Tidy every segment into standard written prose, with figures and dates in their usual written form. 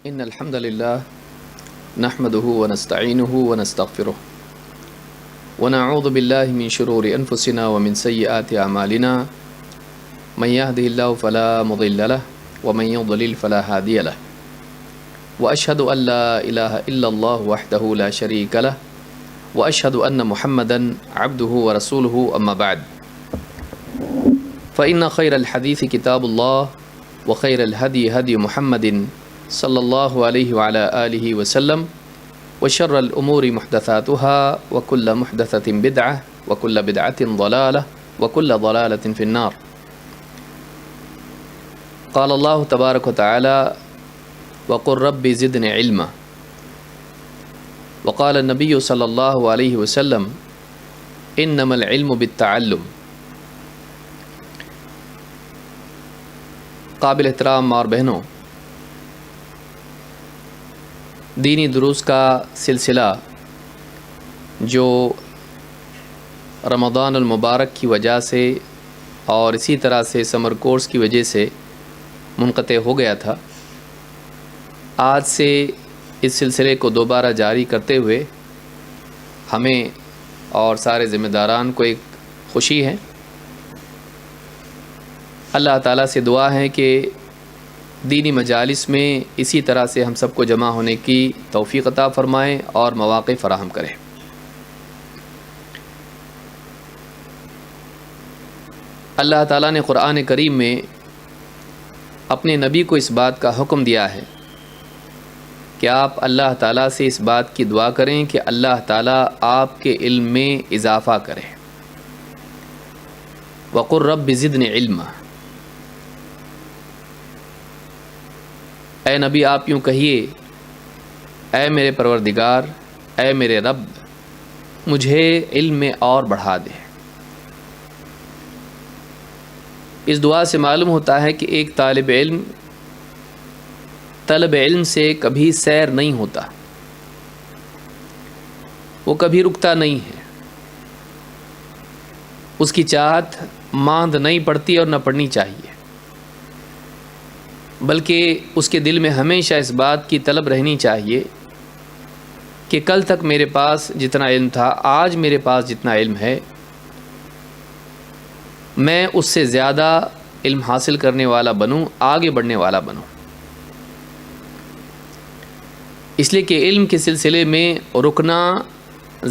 إن الحمد لله نحمده ونستعينه ونستغفره ونعوذ بالله من شرور أنفسنا ومن سيئات أعمالنا من يهده الله فلا مضل له ومن يضلل فلا هادي له وأشهد أن لا إله إلا الله وحده لا شريك له وأشهد أن محمدا عبده ورسوله أما بعد فإن خير الحديث كتاب الله وخير الهدي هدي محمد صلی اللہ علیہ وعلى آلہ وسلم وشر الأمور محدثاتها وكل محدثة بدعة وكل بدعة ضلالة وكل ضلالة في النار. قال الله تبارك وتعالى وقل رب زدني علما. وقال النبي صلی اللہ علیہ وسلم انما العلم بالتعلم. قابل احترام ماں اور بہنوں، دینی دروس کا سلسلہ جو رمضان المبارک کی وجہ سے اور اسی طرح سے سمر کورس کی وجہ سے منقطع ہو گیا تھا، آج سے اس سلسلے کو دوبارہ جاری کرتے ہوئے ہمیں اور سارے ذمہ داران کو ایک خوشی ہے. اللہ تعالیٰ سے دعا ہے کہ دینی مجالس میں اسی طرح سے ہم سب کو جمع ہونے کی توفیق عطا فرمائیں اور مواقع فراہم کریں. اللہ تعالیٰ نے قرآن کریم میں اپنے نبی کو اس بات کا حکم دیا ہے کہ آپ اللہ تعالیٰ سے اس بات کی دعا کریں کہ اللہ تعالیٰ آپ کے علم میں اضافہ کرے. وقل رب زدنی علما. اے نبی آپ یوں کہیے، اے میرے پروردگار، اے میرے رب، مجھے علم میں اور بڑھا دے. اس دعا سے معلوم ہوتا ہے کہ ایک طالب علم سے کبھی سیر نہیں ہوتا، وہ کبھی رکتا نہیں ہے، اس کی چاہت ماند نہیں پڑتی اور نہ پڑنی چاہیے، بلکہ اس کے دل میں ہمیشہ اس بات کی طلب رہنی چاہیے کہ کل تک میرے پاس جتنا علم تھا، آج میرے پاس جتنا علم ہے، میں اس سے زیادہ علم حاصل کرنے والا بنوں، آگے بڑھنے والا بنوں. اس لیے کہ علم کے سلسلے میں رکنا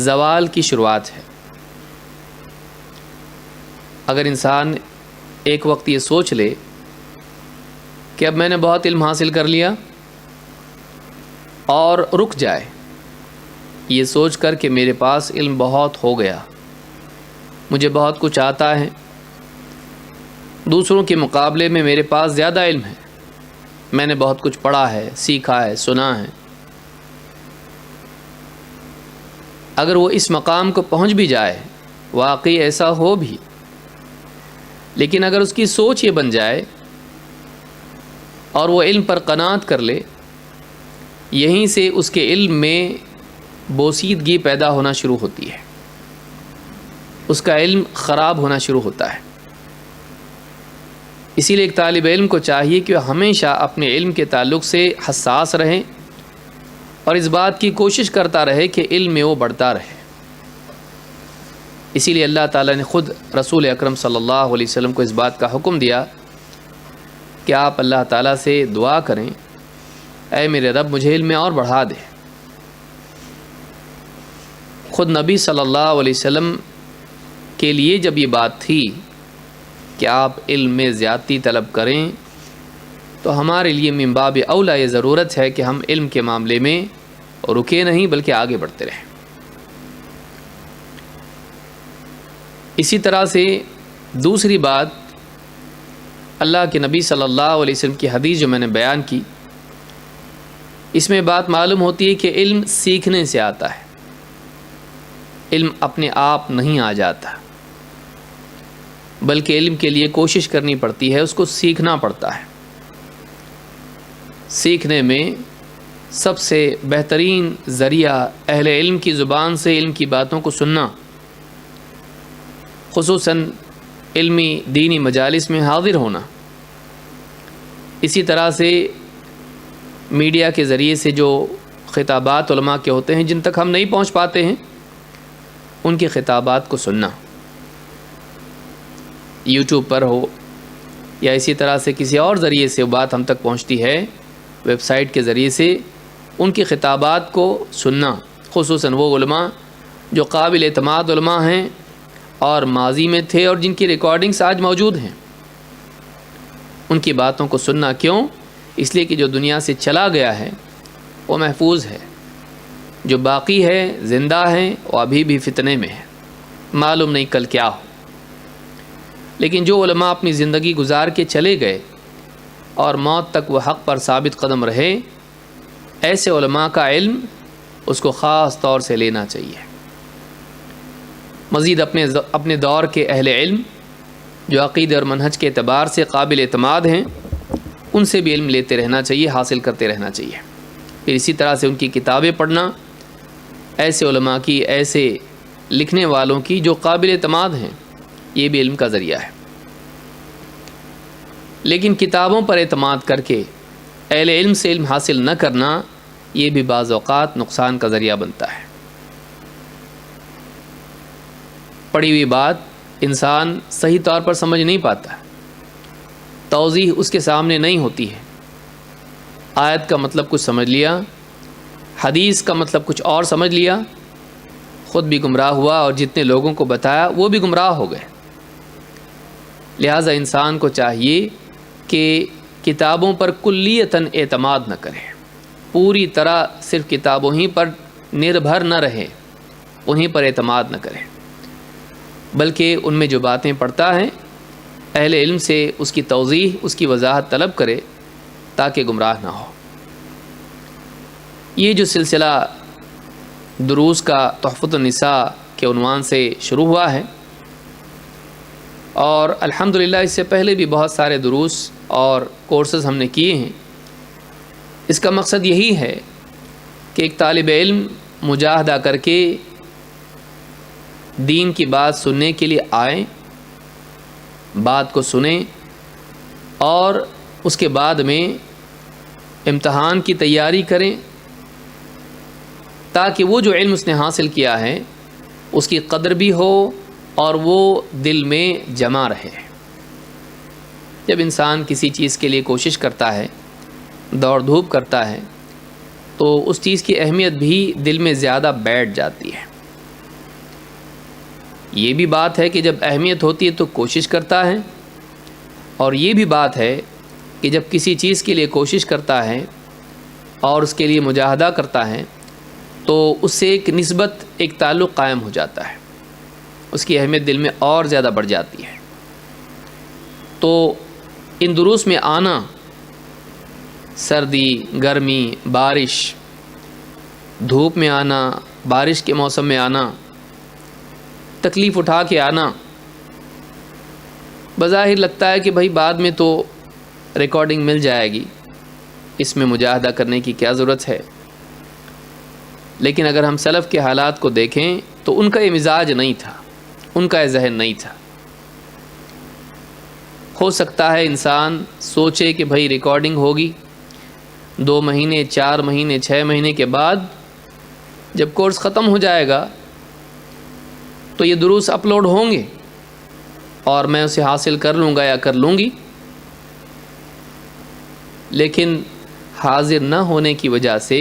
زوال کی شروعات ہے. اگر انسان ایک وقت یہ سوچ لے کہ اب میں نے بہت علم حاصل کر لیا اور رک جائے، یہ سوچ کر کہ میرے پاس علم بہت ہو گیا، مجھے بہت کچھ آتا ہے، دوسروں کے مقابلے میں میرے پاس زیادہ علم ہے، میں نے بہت کچھ پڑھا ہے، سیکھا ہے، سنا ہے. اگر وہ اس مقام کو پہنچ بھی جائے، واقعی ایسا ہو بھی، لیکن اگر اس کی سوچ یہ بن جائے اور وہ علم پر قناعت کر لے، یہیں سے اس کے علم میں بوسیدگی پیدا ہونا شروع ہوتی ہے، اس کا علم خراب ہونا شروع ہوتا ہے. اسی لیے ایک طالب علم کو چاہیے کہ وہ ہمیشہ اپنے علم کے تعلق سے حساس رہیں اور اس بات کی کوشش کرتا رہے کہ علم میں وہ بڑھتا رہے. اسی لیے اللہ تعالیٰ نے خود رسول اکرم صلی اللہ علیہ وسلم کو اس بات کا حکم دیا کہ آپ اللہ تعالیٰ سے دعا کریں، اے میرے رب مجھے علم میں اور بڑھا دے. خود نبی صلی اللہ علیہ وسلم کے لیے جب یہ بات تھی کہ آپ علم میں زیادتی طلب کریں، تو ہمارے لیے من باب اولیٰ یہ ضرورت ہے کہ ہم علم کے معاملے میں رکے نہیں بلکہ آگے بڑھتے رہیں. اسی طرح سے دوسری بات، اللہ کے نبی صلی اللہ علیہ وسلم کی حدیث جو میں نے بیان کی، اس میں بات معلوم ہوتی ہے کہ علم سیکھنے سے آتا ہے، علم اپنے آپ نہیں آ جاتا، بلکہ علم کے لیے کوشش کرنی پڑتی ہے، اس کو سیکھنا پڑتا ہے. سیکھنے میں سب سے بہترین ذریعہ اہل علم کی زبان سے علم کی باتوں کو سننا، خصوصاً علمی دینی مجالس میں حاضر ہونا. اسی طرح سے میڈیا کے ذریعے سے جو خطابات علماء کے ہوتے ہیں جن تک ہم نہیں پہنچ پاتے ہیں، ان کے خطابات کو سننا، یوٹیوب پر ہو یا اسی طرح سے کسی اور ذریعے سے بات ہم تک پہنچتی ہے، ویب سائٹ کے ذریعے سے ان کی خطابات کو سننا، خصوصاً وہ علماء جو قابل اعتماد علماء ہیں اور ماضی میں تھے اور جن کی ریکارڈنگز آج موجود ہیں، ان کی باتوں کو سننا۔ کیوں؟ اس لیے کہ جو دنیا سے چلا گیا ہے وہ محفوظ ہے، جو باقی ہے زندہ ہیں وہ ابھی بھی فتنے میں ہے، معلوم نہیں کل کیا ہو۔ لیکن جو علماء اپنی زندگی گزار کے چلے گئے اور موت تک وہ حق پر ثابت قدم رہے، ایسے علماء کا علم اس کو خاص طور سے لینا چاہیے۔ مزید اپنے دور کے اہل علم جو عقیدے اور منہج کے اعتبار سے قابل اعتماد ہیں، ان سے بھی علم لیتے رہنا چاہیے، حاصل کرتے رہنا چاہیے۔ پھر اسی طرح سے ان کی کتابیں پڑھنا، ایسے علماء کی، ایسے لکھنے والوں کی جو قابل اعتماد ہیں، یہ بھی علم کا ذریعہ ہے۔ لیکن کتابوں پر اعتماد کر کے اہل علم سے علم حاصل نہ کرنا، یہ بھی بعض اوقات نقصان کا ذریعہ بنتا ہے۔ پڑھی ہوئی بات انسان صحیح طور پر سمجھ نہیں پاتا، توضیح اس کے سامنے نہیں ہوتی ہے، آیت کا مطلب کچھ سمجھ لیا، حدیث کا مطلب کچھ اور سمجھ لیا، خود بھی گمراہ ہوا اور جتنے لوگوں کو بتایا وہ بھی گمراہ ہو گئے۔ لہٰذا انسان کو چاہیے کہ کتابوں پر کلیتاً اعتماد نہ کرے، پوری طرح صرف کتابوں ہی پر نربھر نہ رہے، انہیں پر اعتماد نہ کرے، بلکہ ان میں جو باتیں پڑھتا ہے اہل علم سے اس کی توضیح، اس کی وضاحت طلب کرے تاکہ گمراہ نہ ہو۔ یہ جو سلسلہ دروس کا تحفۃ النساء کے عنوان سے شروع ہوا ہے، اور الحمدللہ اس سے پہلے بھی بہت سارے دروس اور کورسز ہم نے کیے ہیں، اس کا مقصد یہی ہے کہ ایک طالب علم مجاہدہ کر کے دین کی بات سننے کے لیے آئیں، بات کو سنیں اور اس کے بعد میں امتحان کی تیاری کریں، تاکہ وہ جو علم اس نے حاصل کیا ہے اس کی قدر بھی ہو اور وہ دل میں جمع رہے۔ جب انسان کسی چیز کے لیے کوشش کرتا ہے، دوڑ دھوپ کرتا ہے، تو اس چیز کی اہمیت بھی دل میں زیادہ بیٹھ جاتی ہے۔ یہ بھی بات ہے کہ جب اہمیت ہوتی ہے تو کوشش کرتا ہے، اور یہ بھی بات ہے کہ جب کسی چیز کے لیے کوشش کرتا ہے اور اس کے لیے مجاہدہ کرتا ہے تو اس سے ایک نسبت، ایک تعلق قائم ہو جاتا ہے، اس کی اہمیت دل میں اور زیادہ بڑھ جاتی ہے۔ تو ان دروس میں آنا، سردی، گرمی، بارش، دھوپ میں آنا، بارش کے موسم میں آنا، تکلیف اٹھا کے آنا، بظاہر لگتا ہے کہ بھائی بعد میں تو ریکارڈنگ مل جائے گی، اس میں مجاہدہ کرنے کی کیا ضرورت ہے۔ لیکن اگر ہم سلف کے حالات کو دیکھیں تو ان کا یہ مزاج نہیں تھا، ان کا یہ ذہن نہیں تھا۔ ہو سکتا ہے انسان سوچے کہ بھائی ریکارڈنگ ہوگی 2 مہینے، 4 مہینے، 6 مہینے کے بعد جب کورس ختم ہو جائے گا تو یہ دروس اپلوڈ ہوں گے اور میں اسے حاصل کر لوں گا یا کر لوں گی۔ لیکن حاضر نہ ہونے کی وجہ سے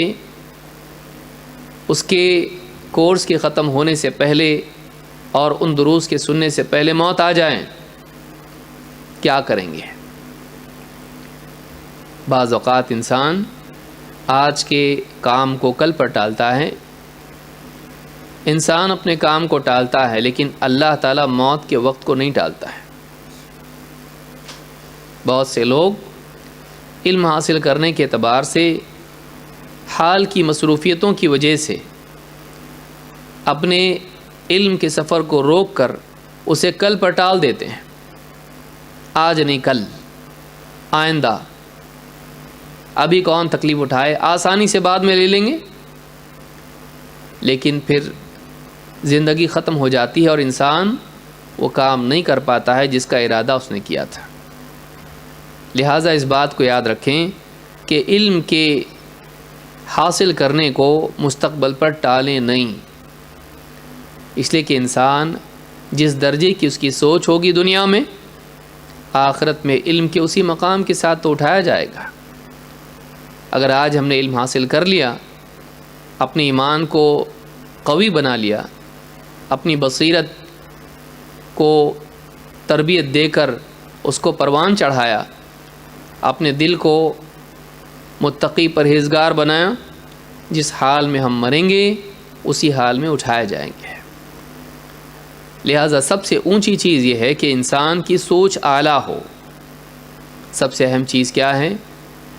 اس کے کورس کے ختم ہونے سے پہلے اور ان دروس کے سننے سے پہلے موت آ جائیں، کیا کریں گے؟ بعض اوقات انسان آج کے کام کو کل پر ٹالتا ہے، انسان اپنے کام کو ٹالتا ہے، لیکن اللہ تعالیٰ موت کے وقت کو نہیں ٹالتا ہے۔ بہت سے لوگ علم حاصل کرنے کے اعتبار سے حال کی مصروفیتوں کی وجہ سے اپنے علم کے سفر کو روک کر اسے کل پر ٹال دیتے ہیں، آج نہیں کل، آئندہ، ابھی کون تکلیف اٹھائے، آسانی سے بعد میں لے لیں گے۔ لیکن پھر زندگی ختم ہو جاتی ہے اور انسان وہ کام نہیں کر پاتا ہے جس کا ارادہ اس نے کیا تھا۔ لہٰذا اس بات کو یاد رکھیں کہ علم کے حاصل کرنے کو مستقبل پر ٹالیں نہیں، اس لیے کہ انسان جس درجے کی اس کی سوچ ہوگی دنیا میں، آخرت میں علم کے اسی مقام کے ساتھ تو اٹھایا جائے گا۔ اگر آج ہم نے علم حاصل کر لیا، اپنے ایمان کو قوی بنا لیا، اپنی بصیرت کو تربیت دے کر اس کو پروان چڑھایا، اپنے دل کو متقی پرہیزگار بنایا، جس حال میں ہم مریں گے اسی حال میں اٹھائے جائیں گے۔ لہٰذا سب سے اونچی چیز یہ ہے کہ انسان کی سوچ اعلیٰ ہو۔ سب سے اہم چیز کیا ہے؟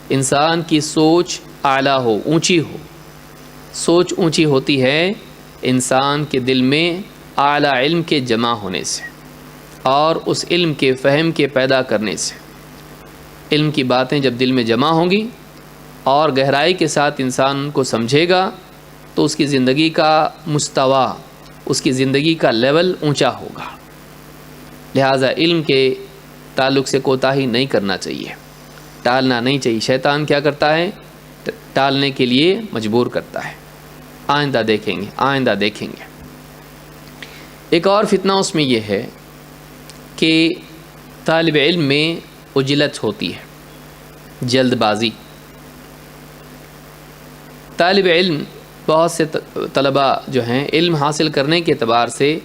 انسان کی سوچ اعلیٰ ہو، اونچی ہو۔ سوچ اونچی ہوتی ہے انسان کے دل میں اعلیٰ علم کے جمع ہونے سے اور اس علم کے فہم کے پیدا کرنے سے۔ علم کی باتیں جب دل میں جمع ہوں گی اور گہرائی کے ساتھ انسان کو سمجھے گا تو اس کی زندگی کا مستوی، اس کی زندگی کا لیول اونچا ہوگا۔ لہٰذا علم کے تعلق سے کوتاہی نہیں کرنا چاہیے، ٹالنا نہیں چاہیے۔ شیطان کیا کرتا ہے؟ ٹالنے کے لیے مجبور کرتا ہے، آئندہ دیکھیں گے، آئندہ دیکھیں گے۔ ایک اور فتنہ اس میں یہ ہے کہ طالب علم میں عجلت ہوتی ہے، جلد بازی۔ طالب علم، بہت سے طلباء جو ہیں علم حاصل کرنے کے اعتبار سے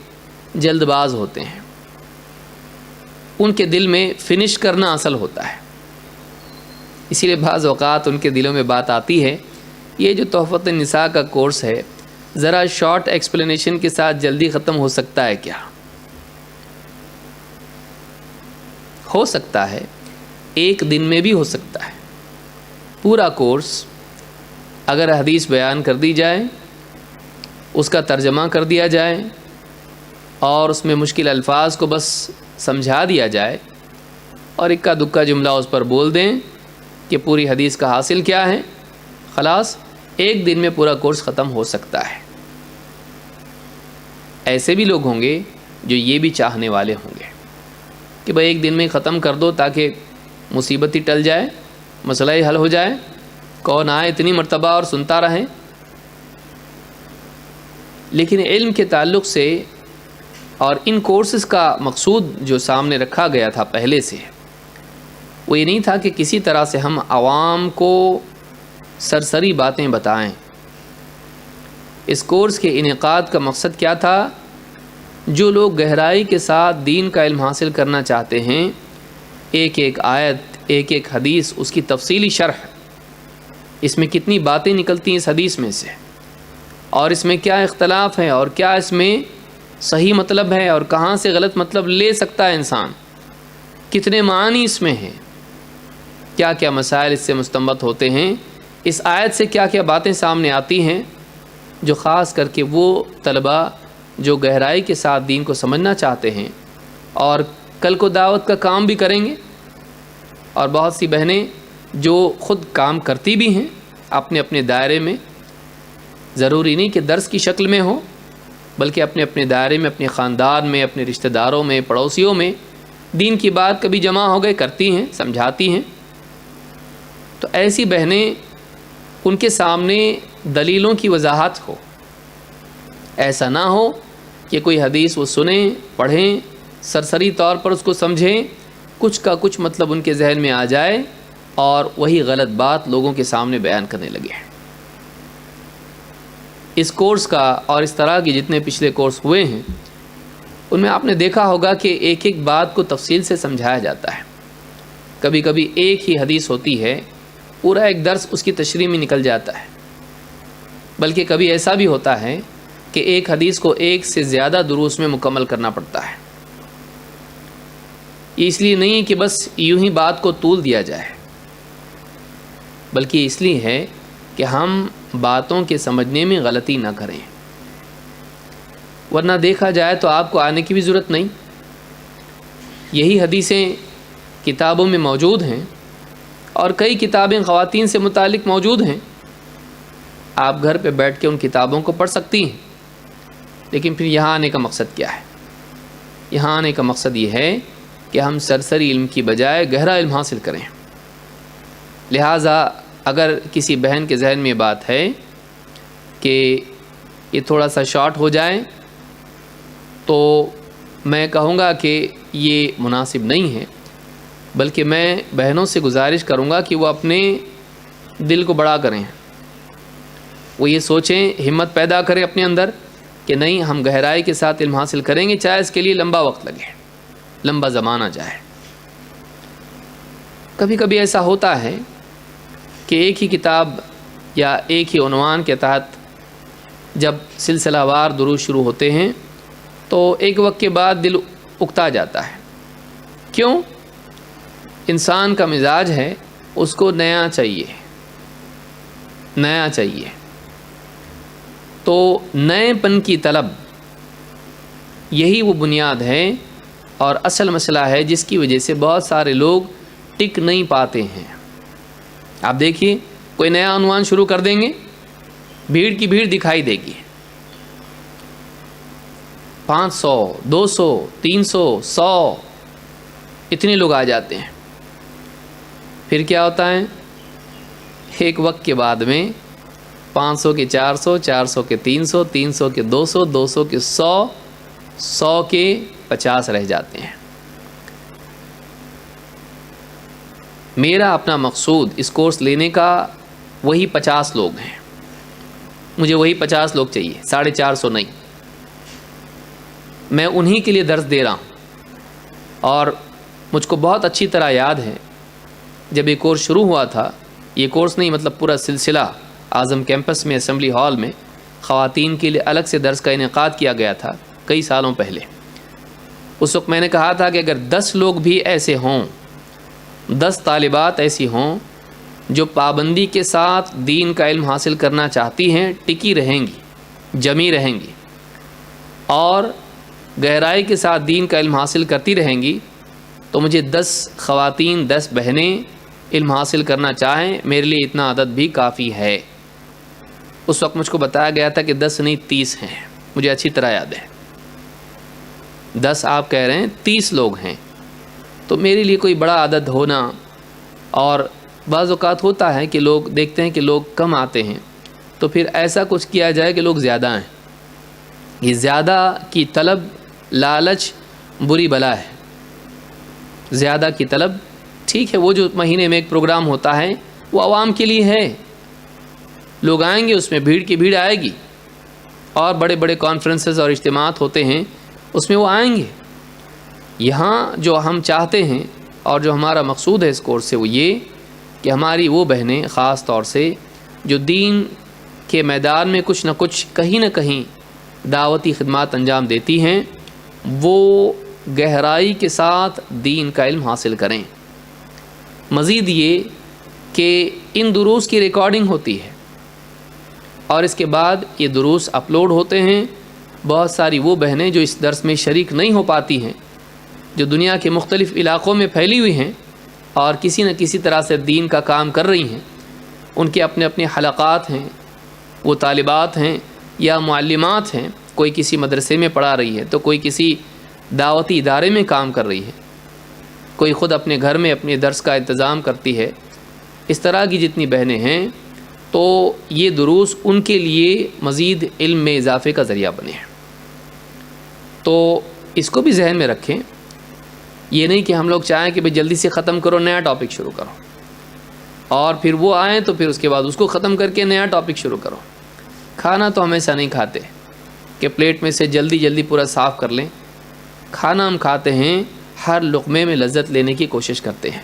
جلد باز ہوتے ہیں، ان کے دل میں فنش کرنا اصل ہوتا ہے۔ اسی لیے بعض اوقات ان کے دلوں میں بات آتی ہے، یہ جو تحفۃ النساء کا کورس ہے ذرا شارٹ ایکسپلینیشن کے ساتھ جلدی ختم ہو سکتا ہے کیا؟ ہو سکتا ہے، ایک دن میں بھی ہو سکتا ہے۔ پورا کورس اگر حدیث بیان کر دی جائے، اس کا ترجمہ کر دیا جائے اور اس میں مشکل الفاظ کو بس سمجھا دیا جائے اور اکا دکا جملہ اس پر بول دیں کہ پوری حدیث کا حاصل کیا ہے، خلاص ایک دن میں پورا کورس ختم ہو سکتا ہے۔ ایسے بھی لوگ ہوں گے جو یہ بھی چاہنے والے ہوں گے کہ بھائی ایک دن میں ختم کر دو تاکہ مصیبت ہی ٹل جائے، مسئلہ ہی حل ہو جائے، کون آئے اتنی مرتبہ اور سنتا رہے۔ لیکن علم کے تعلق سے اور ان کورسز کا مقصود جو سامنے رکھا گیا تھا پہلے سے، وہ یہ نہیں تھا کہ کسی طرح سے ہم عوام کو سرسری باتیں بتائیں۔ اس کورس کے انعقاد کا مقصد کیا تھا؟ جو لوگ گہرائی کے ساتھ دین کا علم حاصل کرنا چاہتے ہیں، ایک ایک آیت، ایک ایک حدیث، اس کی تفصیلی شرح، اس میں کتنی باتیں نکلتی ہیں اس حدیث میں سے، اور اس میں کیا اختلاف ہے، اور کیا اس میں صحیح مطلب ہے اور کہاں سے غلط مطلب لے سکتا ہے انسان، کتنے معنی اس میں ہیں، کیا کیا مسائل اس سے مستنبط ہوتے ہیں، اس آیت سے کیا کیا باتیں سامنے آتی ہیں، جو خاص کر کے وہ طلباء جو گہرائی کے ساتھ دین کو سمجھنا چاہتے ہیں اور کل کو دعوت کا کام بھی کریں گے، اور بہت سی بہنیں جو خود کام کرتی بھی ہیں اپنے اپنے دائرے میں، ضروری نہیں کہ درس کی شکل میں ہو، بلکہ اپنے اپنے دائرے میں، اپنے خاندان میں، اپنے رشتہ داروں میں، پڑوسیوں میں دین کی بات کبھی جمع ہو گئے کرتی ہیں، سمجھاتی ہیں۔ تو ایسی بہنیں، ان کے سامنے دلیلوں کی وضاحت ہو، ایسا نہ ہو کہ کوئی حدیث وہ سنیں، پڑھیں، سرسری طور پر اس کو سمجھیں، کچھ کا کچھ مطلب ان کے ذہن میں آ جائے اور وہی غلط بات لوگوں کے سامنے بیان کرنے لگے۔ اس کورس کا اور اس طرح کے جتنے پچھلے کورس ہوئے ہیں، ان میں آپ نے دیکھا ہوگا کہ ایک ایک بات کو تفصیل سے سمجھایا جاتا ہے۔ کبھی کبھی ایک ہی حدیث ہوتی ہے، پورا ایک درس اس کی تشریح میں نکل جاتا ہے، بلکہ کبھی ایسا بھی ہوتا ہے کہ ایک حدیث کو ایک سے زیادہ دروس میں مکمل کرنا پڑتا ہے۔ یہ اس لیے نہیں کہ بس یوں ہی بات کو طول دیا جائے، بلکہ اس لیے ہے کہ ہم باتوں کے سمجھنے میں غلطی نہ کریں، ورنہ دیکھا جائے تو آپ کو آنے کی بھی ضرورت نہیں۔ یہی حدیثیں کتابوں میں موجود ہیں اور کئی کتابیں خواتین سے متعلق موجود ہیں، آپ گھر پہ بیٹھ کے ان کتابوں کو پڑھ سکتی ہیں، لیکن پھر یہاں آنے کا مقصد کیا ہے؟ یہاں آنے کا مقصد یہ ہے کہ ہم سرسری علم کی بجائے گہرا علم حاصل کریں۔ لہٰذا اگر کسی بہن کے ذہن میں یہ بات ہے کہ یہ تھوڑا سا شارٹ ہو جائے تو میں کہوں گا کہ یہ مناسب نہیں ہے، بلکہ میں بہنوں سے گزارش کروں گا کہ وہ اپنے دل کو بڑا کریں، وہ یہ سوچیں، ہمت پیدا کریں اپنے اندر کہ نہیں، ہم گہرائی کے ساتھ علم حاصل کریں گے، چاہے اس کے لیے لمبا وقت لگے، لمبا زمانہ جائے۔ کبھی کبھی ایسا ہوتا ہے کہ ایک ہی کتاب یا ایک ہی عنوان کے تحت جب سلسلہ وار دروس شروع ہوتے ہیں تو ایک وقت کے بعد دل اکتا جاتا ہے۔ کیوں؟ انسان کا مزاج ہے، اس کو نیا چاہیے، نیا چاہیے۔ تو نئے پن کی طلب یہی وہ بنیاد ہے اور اصل مسئلہ ہے جس کی وجہ سے بہت سارے لوگ ٹک نہیں پاتے ہیں۔ آپ دیکھیے، کوئی نیا عنوان شروع کر دیں گے، بھیڑ کی بھیڑ دکھائی دے گی، 500 200 300 100 اتنے لوگ آ جاتے ہیں۔ پھر کیا ہوتا ہے؟ ایک وقت کے بعد میں 500 کے 400 400 کے 300 300 کے 200 200 کے 100 100 کے 50 رہ جاتے ہیں۔ میرا اپنا مقصود اس کورس لینے کا وہی 50 لوگ ہیں، مجھے وہی 50 لوگ چاہیے، 450 نہیں۔ میں انہی کے لیے درس دے رہا ہوں، اور مجھ کو بہت اچھی طرح یاد ہے جب یہ کورس شروع ہوا تھا، یہ کورس نہیں مطلب پورا سلسلہ اعظم کیمپس میں اسمبلی ہال میں خواتین کے لیے الگ سے درس کا انعقاد کیا گیا تھا کئی سالوں پہلے۔ اس وقت میں نے کہا تھا کہ اگر 10 لوگ بھی ایسے ہوں، 10 طالبات ایسی ہوں جو پابندی کے ساتھ دین کا علم حاصل کرنا چاہتی ہیں، ٹکی رہیں گی، جمی رہیں گی اور گہرائی کے ساتھ دین کا علم حاصل کرتی رہیں گی، تو مجھے 10 خواتین 10 بہنیں علم حاصل کرنا چاہیں، میرے لیے اتنا عدد بھی کافی ہے۔ اس وقت مجھ کو بتایا گیا تھا کہ 10 نہیں 30 ہیں، مجھے اچھی طرح یاد ہے۔ 10 آپ کہہ رہے ہیں، 30 لوگ ہیں، تو میرے لیے کوئی بڑا عدد ہونا، اور بعض اوقات ہوتا ہے کہ لوگ دیکھتے ہیں کہ لوگ کم آتے ہیں تو پھر ایسا کچھ کیا جائے کہ لوگ زیادہ ہیں۔ یہ زیادہ کی طلب لالچ بری بلا ہے۔ زیادہ کی طلب ٹھیک ہے، وہ جو مہینے میں ایک پروگرام ہوتا ہے وہ عوام کے لیے ہے، لوگ آئیں گے، اس میں بھیڑ کی بھیڑ آئے گی، اور بڑے بڑے کانفرنسز اور اجتماعات ہوتے ہیں اس میں وہ آئیں گے۔ یہاں جو ہم چاہتے ہیں اور جو ہمارا مقصود ہے اس کورس سے وہ یہ کہ ہماری وہ بہنیں خاص طور سے جو دین کے میدان میں کچھ نہ کچھ کہیں نہ کہیں دعوتی خدمات انجام دیتی ہیں، وہ گہرائی کے ساتھ دین کا علم حاصل کریں۔ مزید یہ کہ ان دروس کی ریکارڈنگ ہوتی ہے اور اس کے بعد یہ دروس اپلوڈ ہوتے ہیں۔ بہت ساری وہ بہنیں جو اس درس میں شریک نہیں ہو پاتی ہیں، جو دنیا کے مختلف علاقوں میں پھیلی ہوئی ہیں اور کسی نہ کسی طرح سے دین کا کام کر رہی ہیں، ان کے اپنے اپنے حلقات ہیں، وہ طالبات ہیں یا معلمات ہیں، کوئی کسی مدرسے میں پڑھا رہی ہے تو کوئی کسی دعوتی ادارے میں کام کر رہی ہے، کوئی خود اپنے گھر میں اپنے درس کا انتظام کرتی ہے۔ اس طرح کی جتنی بہنیں ہیں تو یہ دروس ان کے لیے مزید علم میں اضافے کا ذریعہ بنے ہیں۔ تو اس کو بھی ذہن میں رکھیں، یہ نہیں کہ ہم لوگ چاہیں کہ بھئی جلدی سے ختم کرو، نیا ٹاپک شروع کرو، اور پھر وہ آئیں تو پھر اس کے بعد اس کو ختم کر کے نیا ٹاپک شروع کرو۔ کھانا تو ہمیشہ نہیں کھاتے کہ پلیٹ میں سے جلدی جلدی پورا صاف کر لیں۔ کھانا ہم کھاتے ہیں، ہر لقمے میں لذت لینے کی کوشش کرتے ہیں،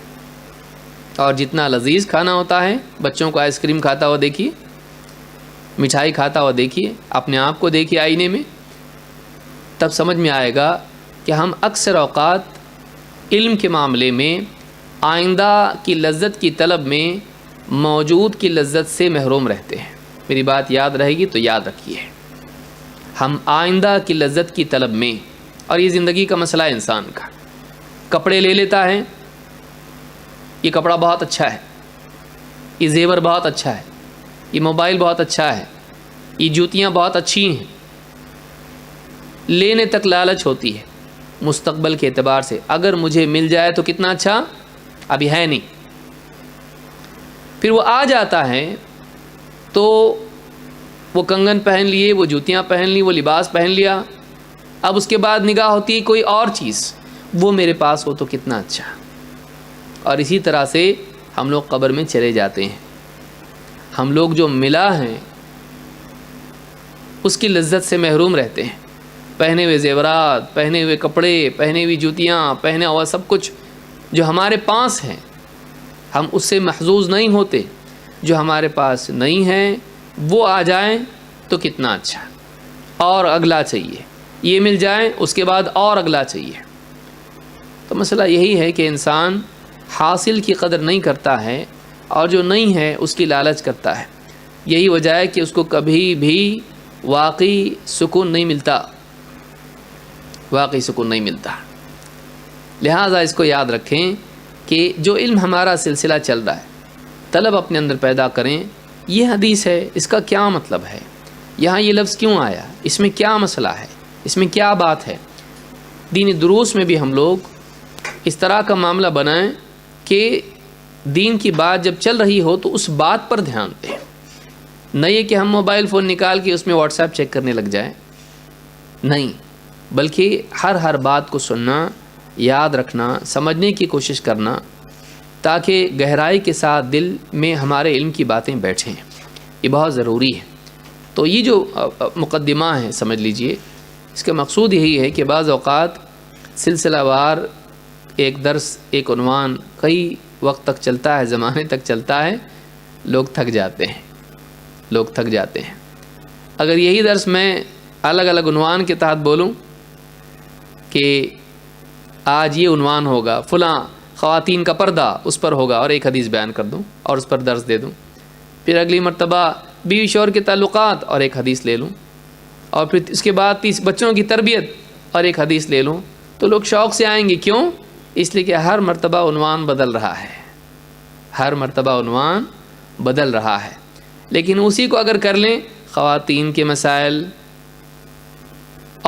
اور جتنا لذیذ کھانا ہوتا ہے، بچوں کو آئس کریم کھاتا ہوا دیکھیے، مٹھائی کھاتا ہوا دیکھیے، اپنے آپ کو دیکھیے آئینے میں، تب سمجھ میں آئے گا کہ ہم اکثر اوقات علم کے معاملے میں آئندہ کی لذت کی طلب میں موجود کی لذت سے محروم رہتے ہیں۔ میری بات یاد رہے گی تو یاد رکھیے، ہم آئندہ کی لذت کی طلب میں، اور یہ زندگی کا مسئلہ ہے انسان کا، کپڑے لے لیتا ہے، یہ کپڑا بہت اچھا ہے، یہ زیور بہت اچھا ہے، یہ موبائل بہت اچھا ہے، یہ جوتیاں بہت اچھی ہیں، لینے تک لالچ ہوتی ہے مستقبل کے اعتبار سے، اگر مجھے مل جائے تو کتنا اچھا، ابھی ہے نہیں، پھر وہ آ جاتا ہے تو وہ کنگن پہن لیے، وہ جوتیاں پہن لی، وہ لباس پہن لیا، اب اس کے بعد نگاہ ہوتی ہے کوئی اور چیز، وہ میرے پاس ہو تو کتنا اچھا۔ اور اسی طرح سے ہم لوگ قبر میں چلے جاتے ہیں، ہم لوگ جو ملا ہیں اس کی لذت سے محروم رہتے ہیں۔ پہنے ہوئے زیورات، پہنے ہوئے کپڑے، پہنے ہوئی جوتیاں، پہنا ہوا سب کچھ جو ہمارے پاس ہیں، ہم اس سے محظوظ نہیں ہوتے۔ جو ہمارے پاس نہیں ہیں وہ آ جائیں تو کتنا اچھا، اور اگلا چاہیے، یہ مل جائیں اس کے بعد اور اگلا چاہیے۔ تو مسئلہ یہی ہے کہ انسان حاصل کی قدر نہیں کرتا ہے، اور جو نہیں ہے اس کی لالچ کرتا ہے۔ یہی وجہ ہے کہ اس کو کبھی بھی واقعی سکون نہیں ملتا، واقعی سکون نہیں ملتا۔ لہٰذا اس کو یاد رکھیں کہ جو علم ہمارا سلسلہ چل رہا ہے، طلب اپنے اندر پیدا کریں۔ یہ حدیث ہے، اس کا کیا مطلب ہے، یہاں یہ لفظ کیوں آیا، اس میں کیا مسئلہ ہے، اس میں کیا بات ہے۔ دینی دروس میں بھی ہم لوگ اس طرح کا معاملہ بنائیں کہ دین کی بات جب چل رہی ہو تو اس بات پر دھیان دیں، نہ یہ کہ ہم موبائل فون نکال کے اس میں واٹس ایپ چیک کرنے لگ جائیں، نہیں، بلکہ ہر بات کو سننا، یاد رکھنا، سمجھنے کی کوشش کرنا، تاکہ گہرائی کے ساتھ دل میں ہمارے علم کی باتیں بیٹھیں۔ یہ بہت ضروری ہے۔ تو یہ جو مقدمہ ہے سمجھ لیجئے، اس کا مقصود یہی ہے کہ بعض اوقات سلسلہ وار ایک درس، ایک عنوان کئی وقت تک چلتا ہے، زمانے تک چلتا ہے، لوگ تھک جاتے ہیں۔ اگر یہی درس میں الگ الگ عنوان کے تحت بولوں کہ آج یہ عنوان ہوگا، فلاں خواتین کا پردہ اس پر ہوگا، اور ایک حدیث بیان کر دوں اور اس پر درس دے دوں، پھر اگلی مرتبہ بیوی شوہر کے تعلقات اور ایک حدیث لے لوں، اور پھر اس کے بعد بچوں کی تربیت اور ایک حدیث لے لوں، تو لوگ شوق سے آئیں گے۔ کیوں؟ اس لیے کہ ہر مرتبہ عنوان بدل رہا ہے، لیکن اسی کو اگر کر لیں، خواتین کے مسائل،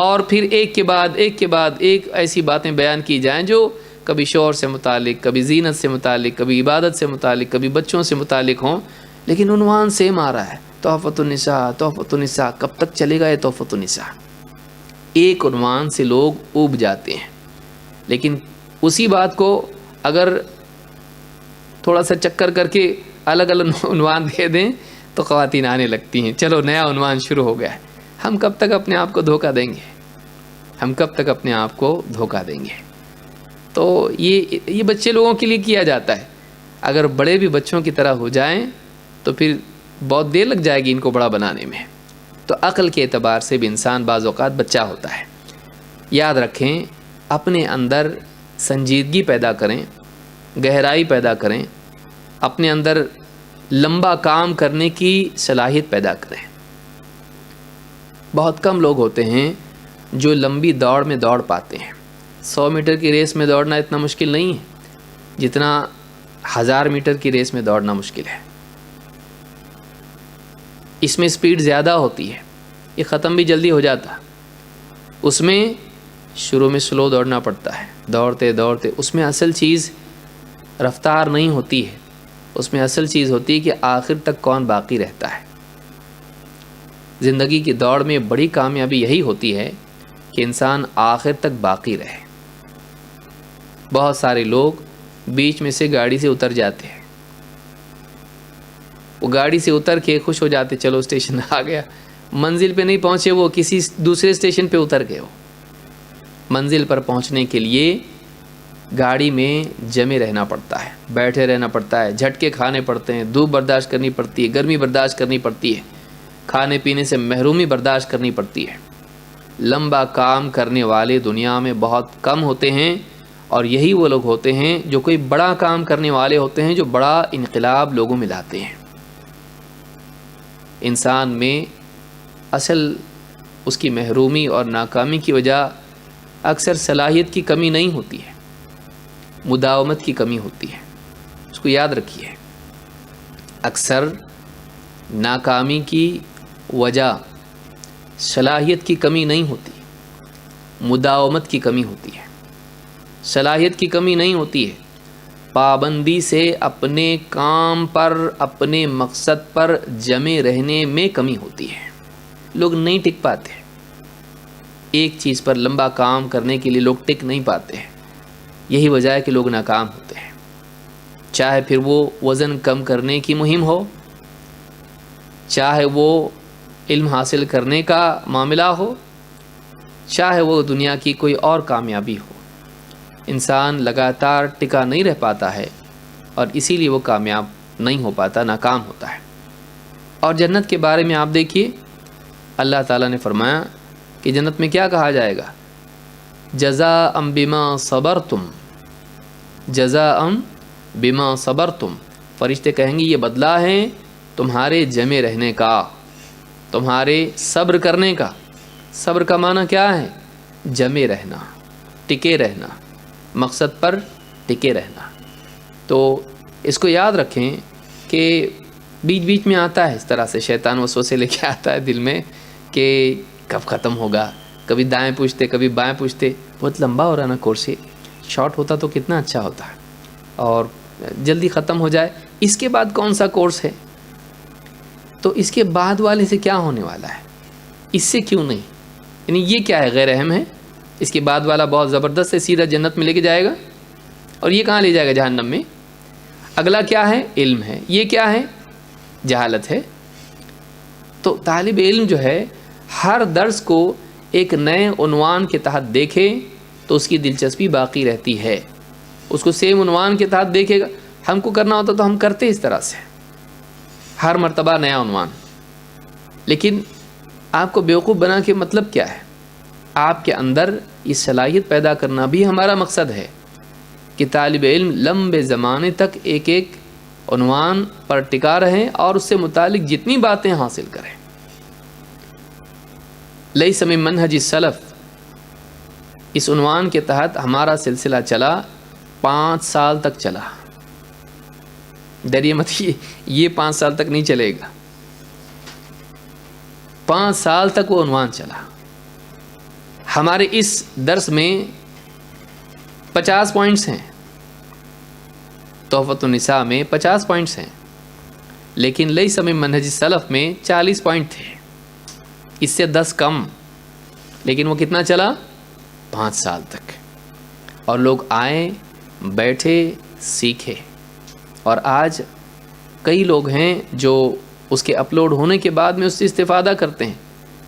اور پھر ایک کے بعد ایک ایسی باتیں بیان کی جائیں جو کبھی شوہر سے متعلق، کبھی زینت سے متعلق، کبھی عبادت سے متعلق، کبھی بچوں سے متعلق ہوں، لیکن عنوان سیم آ رہا ہے، تحفۃ النساء۔ کب تک چلے گا یہ تحفۃ النساء؟ ایک عنوان سے لوگ اوب جاتے ہیں، لیکن اسی بات کو اگر تھوڑا سا چکر کر کے الگ الگ عنوان دے دیں تو خواتین آنے لگتی ہیں، چلو نیا عنوان شروع ہو گیا ہے۔ ہم کب تک اپنے آپ کو دھوکہ دیں گے؟ تو یہ بچے لوگوں کے لیے کیا جاتا ہے۔ اگر بڑے بھی بچوں کی طرح ہو جائیں تو پھر بہت دیر لگ جائے گی ان کو بڑا بنانے میں۔ تو عقل کے اعتبار سے بھی انسان بعض اوقات بچہ ہوتا ہے۔ یاد رکھیں، اپنے اندر سنجیدگی پیدا کریں، گہرائی پیدا کریں، اپنے اندر لمبا کام کرنے کی صلاحیت پیدا کریں۔ بہت کم لوگ ہوتے ہیں جو لمبی دوڑ میں دوڑ پاتے ہیں۔ 100 میٹر کی ریس میں دوڑنا اتنا مشکل نہیں ہے جتنا 1000 میٹر کی ریس میں دوڑنا مشکل ہے۔ اس میں سپیڈ زیادہ ہوتی ہے، یہ ختم بھی جلدی ہو جاتا۔ اس میں شروع میں سلو دوڑنا پڑتا ہے، دوڑتے اس میں اصل چیز رفتار نہیں ہوتی ہے، اس میں اصل چیز ہوتی ہے کہ آخر تک کون باقی رہتا ہے۔ زندگی کی دوڑ میں بڑی کامیابی یہی ہوتی ہے کہ انسان آخر تک باقی رہے۔ بہت سارے لوگ بیچ میں سے گاڑی سے اتر جاتے ہیں، وہ گاڑی سے اتر کے خوش ہو جاتے، چلو اسٹیشن آ گیا، منزل پہ نہیں پہنچے، وہ کسی دوسرے اسٹیشن پہ اتر گئے۔ منزل پر پہنچنے کے لیے گاڑی میں جمے رہنا پڑتا ہے، بیٹھے رہنا پڑتا ہے، جھٹکے کھانے پڑتے ہیں، دھوپ برداشت کرنی پڑتی ہے، گرمی برداشت کرنی پڑتی ہے، کھانے پینے سے محرومی برداشت کرنی پڑتی ہے۔ لمبا کام کرنے والے دنیا میں بہت کم ہوتے ہیں، اور یہی وہ لوگ ہوتے ہیں جو کوئی بڑا کام کرنے والے ہوتے ہیں، جو بڑا انقلاب لوگوں میں لاتے ہیں۔ انسان میں اصل اس کی محرومی اور ناکامی کی وجہ اکثر صلاحیت کی کمی نہیں ہوتی ہے، مداومت کی کمی ہوتی ہے۔ اس کو یاد رکھیے، اکثر ناکامی کی وجہ صلاحیت کی کمی نہیں ہوتی، مداومت کی کمی ہوتی ہے۔ صلاحیت کی کمی نہیں ہوتی ہے، پابندی سے اپنے کام پر، اپنے مقصد پر جمے رہنے میں کمی ہوتی ہے. لوگ نہیں ٹک پاتے، ایک چیز پر لمبا کام کرنے کے لیے لوگ ٹک نہیں پاتے ہیں. یہی وجہ ہے کہ لوگ ناکام ہوتے ہیں. چاہے پھر وہ وزن کم کرنے کی مہم ہو، چاہے وہ علم حاصل کرنے کا معاملہ ہو، چاہے وہ دنیا کی کوئی اور کامیابی ہو. انسان لگاتار ٹکا نہیں رہ پاتا ہے اور اسی لیے وہ کامیاب نہیں ہو پاتا، ناکام ہوتا ہے. اور جنت کے بارے میں آپ دیکھیے، اللہ تعالیٰ نے فرمایا کہ جنت میں کیا کہا جائے گا؟ جزاء بما صبرتم، جزاء بما صبرتم. فرشتے کہیں گے یہ بدلہ ہے تمہارے جمے رہنے کا، تمہارے صبر کرنے کا. صبر کا معنی کیا ہے؟ جمے رہنا، ٹکے رہنا، مقصد پر ٹکے رہنا. تو اس کو یاد رکھیں کہ بیچ بیچ میں آتا ہے اس طرح سے شیطان وسوسے لے کے آتا ہے دل میں کہ کب ختم ہوگا. کبھی دائیں پوچھتے، کبھی بائیں پوچھتے، بہت لمبا ہو رہا نا کورس، شارٹ ہوتا تو کتنا اچھا ہوتا ہے اور جلدی ختم ہو جائے. اس کے بعد کون سا کورس ہے؟ تو اس کے بعد والے سے کیا ہونے والا ہے؟ اس سے کیوں نہیں؟ یعنی یہ کیا ہے؟ غیر اہم ہے. اس کے بعد والا بہت زبردست ہے، سیدھا جنت میں لے کے جائے گا. اور یہ کہاں لے جائے گا؟ جہنم میں. اگلا کیا ہے؟ علم ہے. یہ کیا ہے؟ جہالت ہے. تو طالب علم جو ہے ہر درس کو ایک نئے عنوان کے تحت دیکھے تو اس کی دلچسپی باقی رہتی ہے. اس کو سیم عنوان کے تحت دیکھے گا. ہم کو کرنا ہوتا تو ہم کرتے اس طرح سے، ہر مرتبہ نیا عنوان. لیکن آپ کو بیوقوف بنا کے مطلب کیا ہے؟ آپ کے اندر یہ صلاحیت پیدا کرنا بھی ہمارا مقصد ہے کہ طالب علم لمبے زمانے تک ایک ایک عنوان پر ٹکا رہیں اور اس سے متعلق جتنی باتیں حاصل کریں. لیس من منہج السلف، اس عنوان کے تحت ہمارا سلسلہ چلا، 5 سال تک چلا. ڈریے مت، یہ 5 سال تک نہیں چلے گا. 5 سال تک وہ عنوان چلا. ہمارے اس درس میں 50 پوائنٹس ہیں، تحفۃ النساء میں 50 پوائنٹس ہیں، لیکن لیس من منہج السلف میں 40 پوائنٹ تھے، اس سے 10 کم. لیکن وہ کتنا چلا؟ 5 سال تک. اور لوگ آئے، بیٹھے، سیکھے. اور آج کئی لوگ ہیں جو اس کے اپلوڈ ہونے کے بعد میں اس سے استفادہ کرتے ہیں.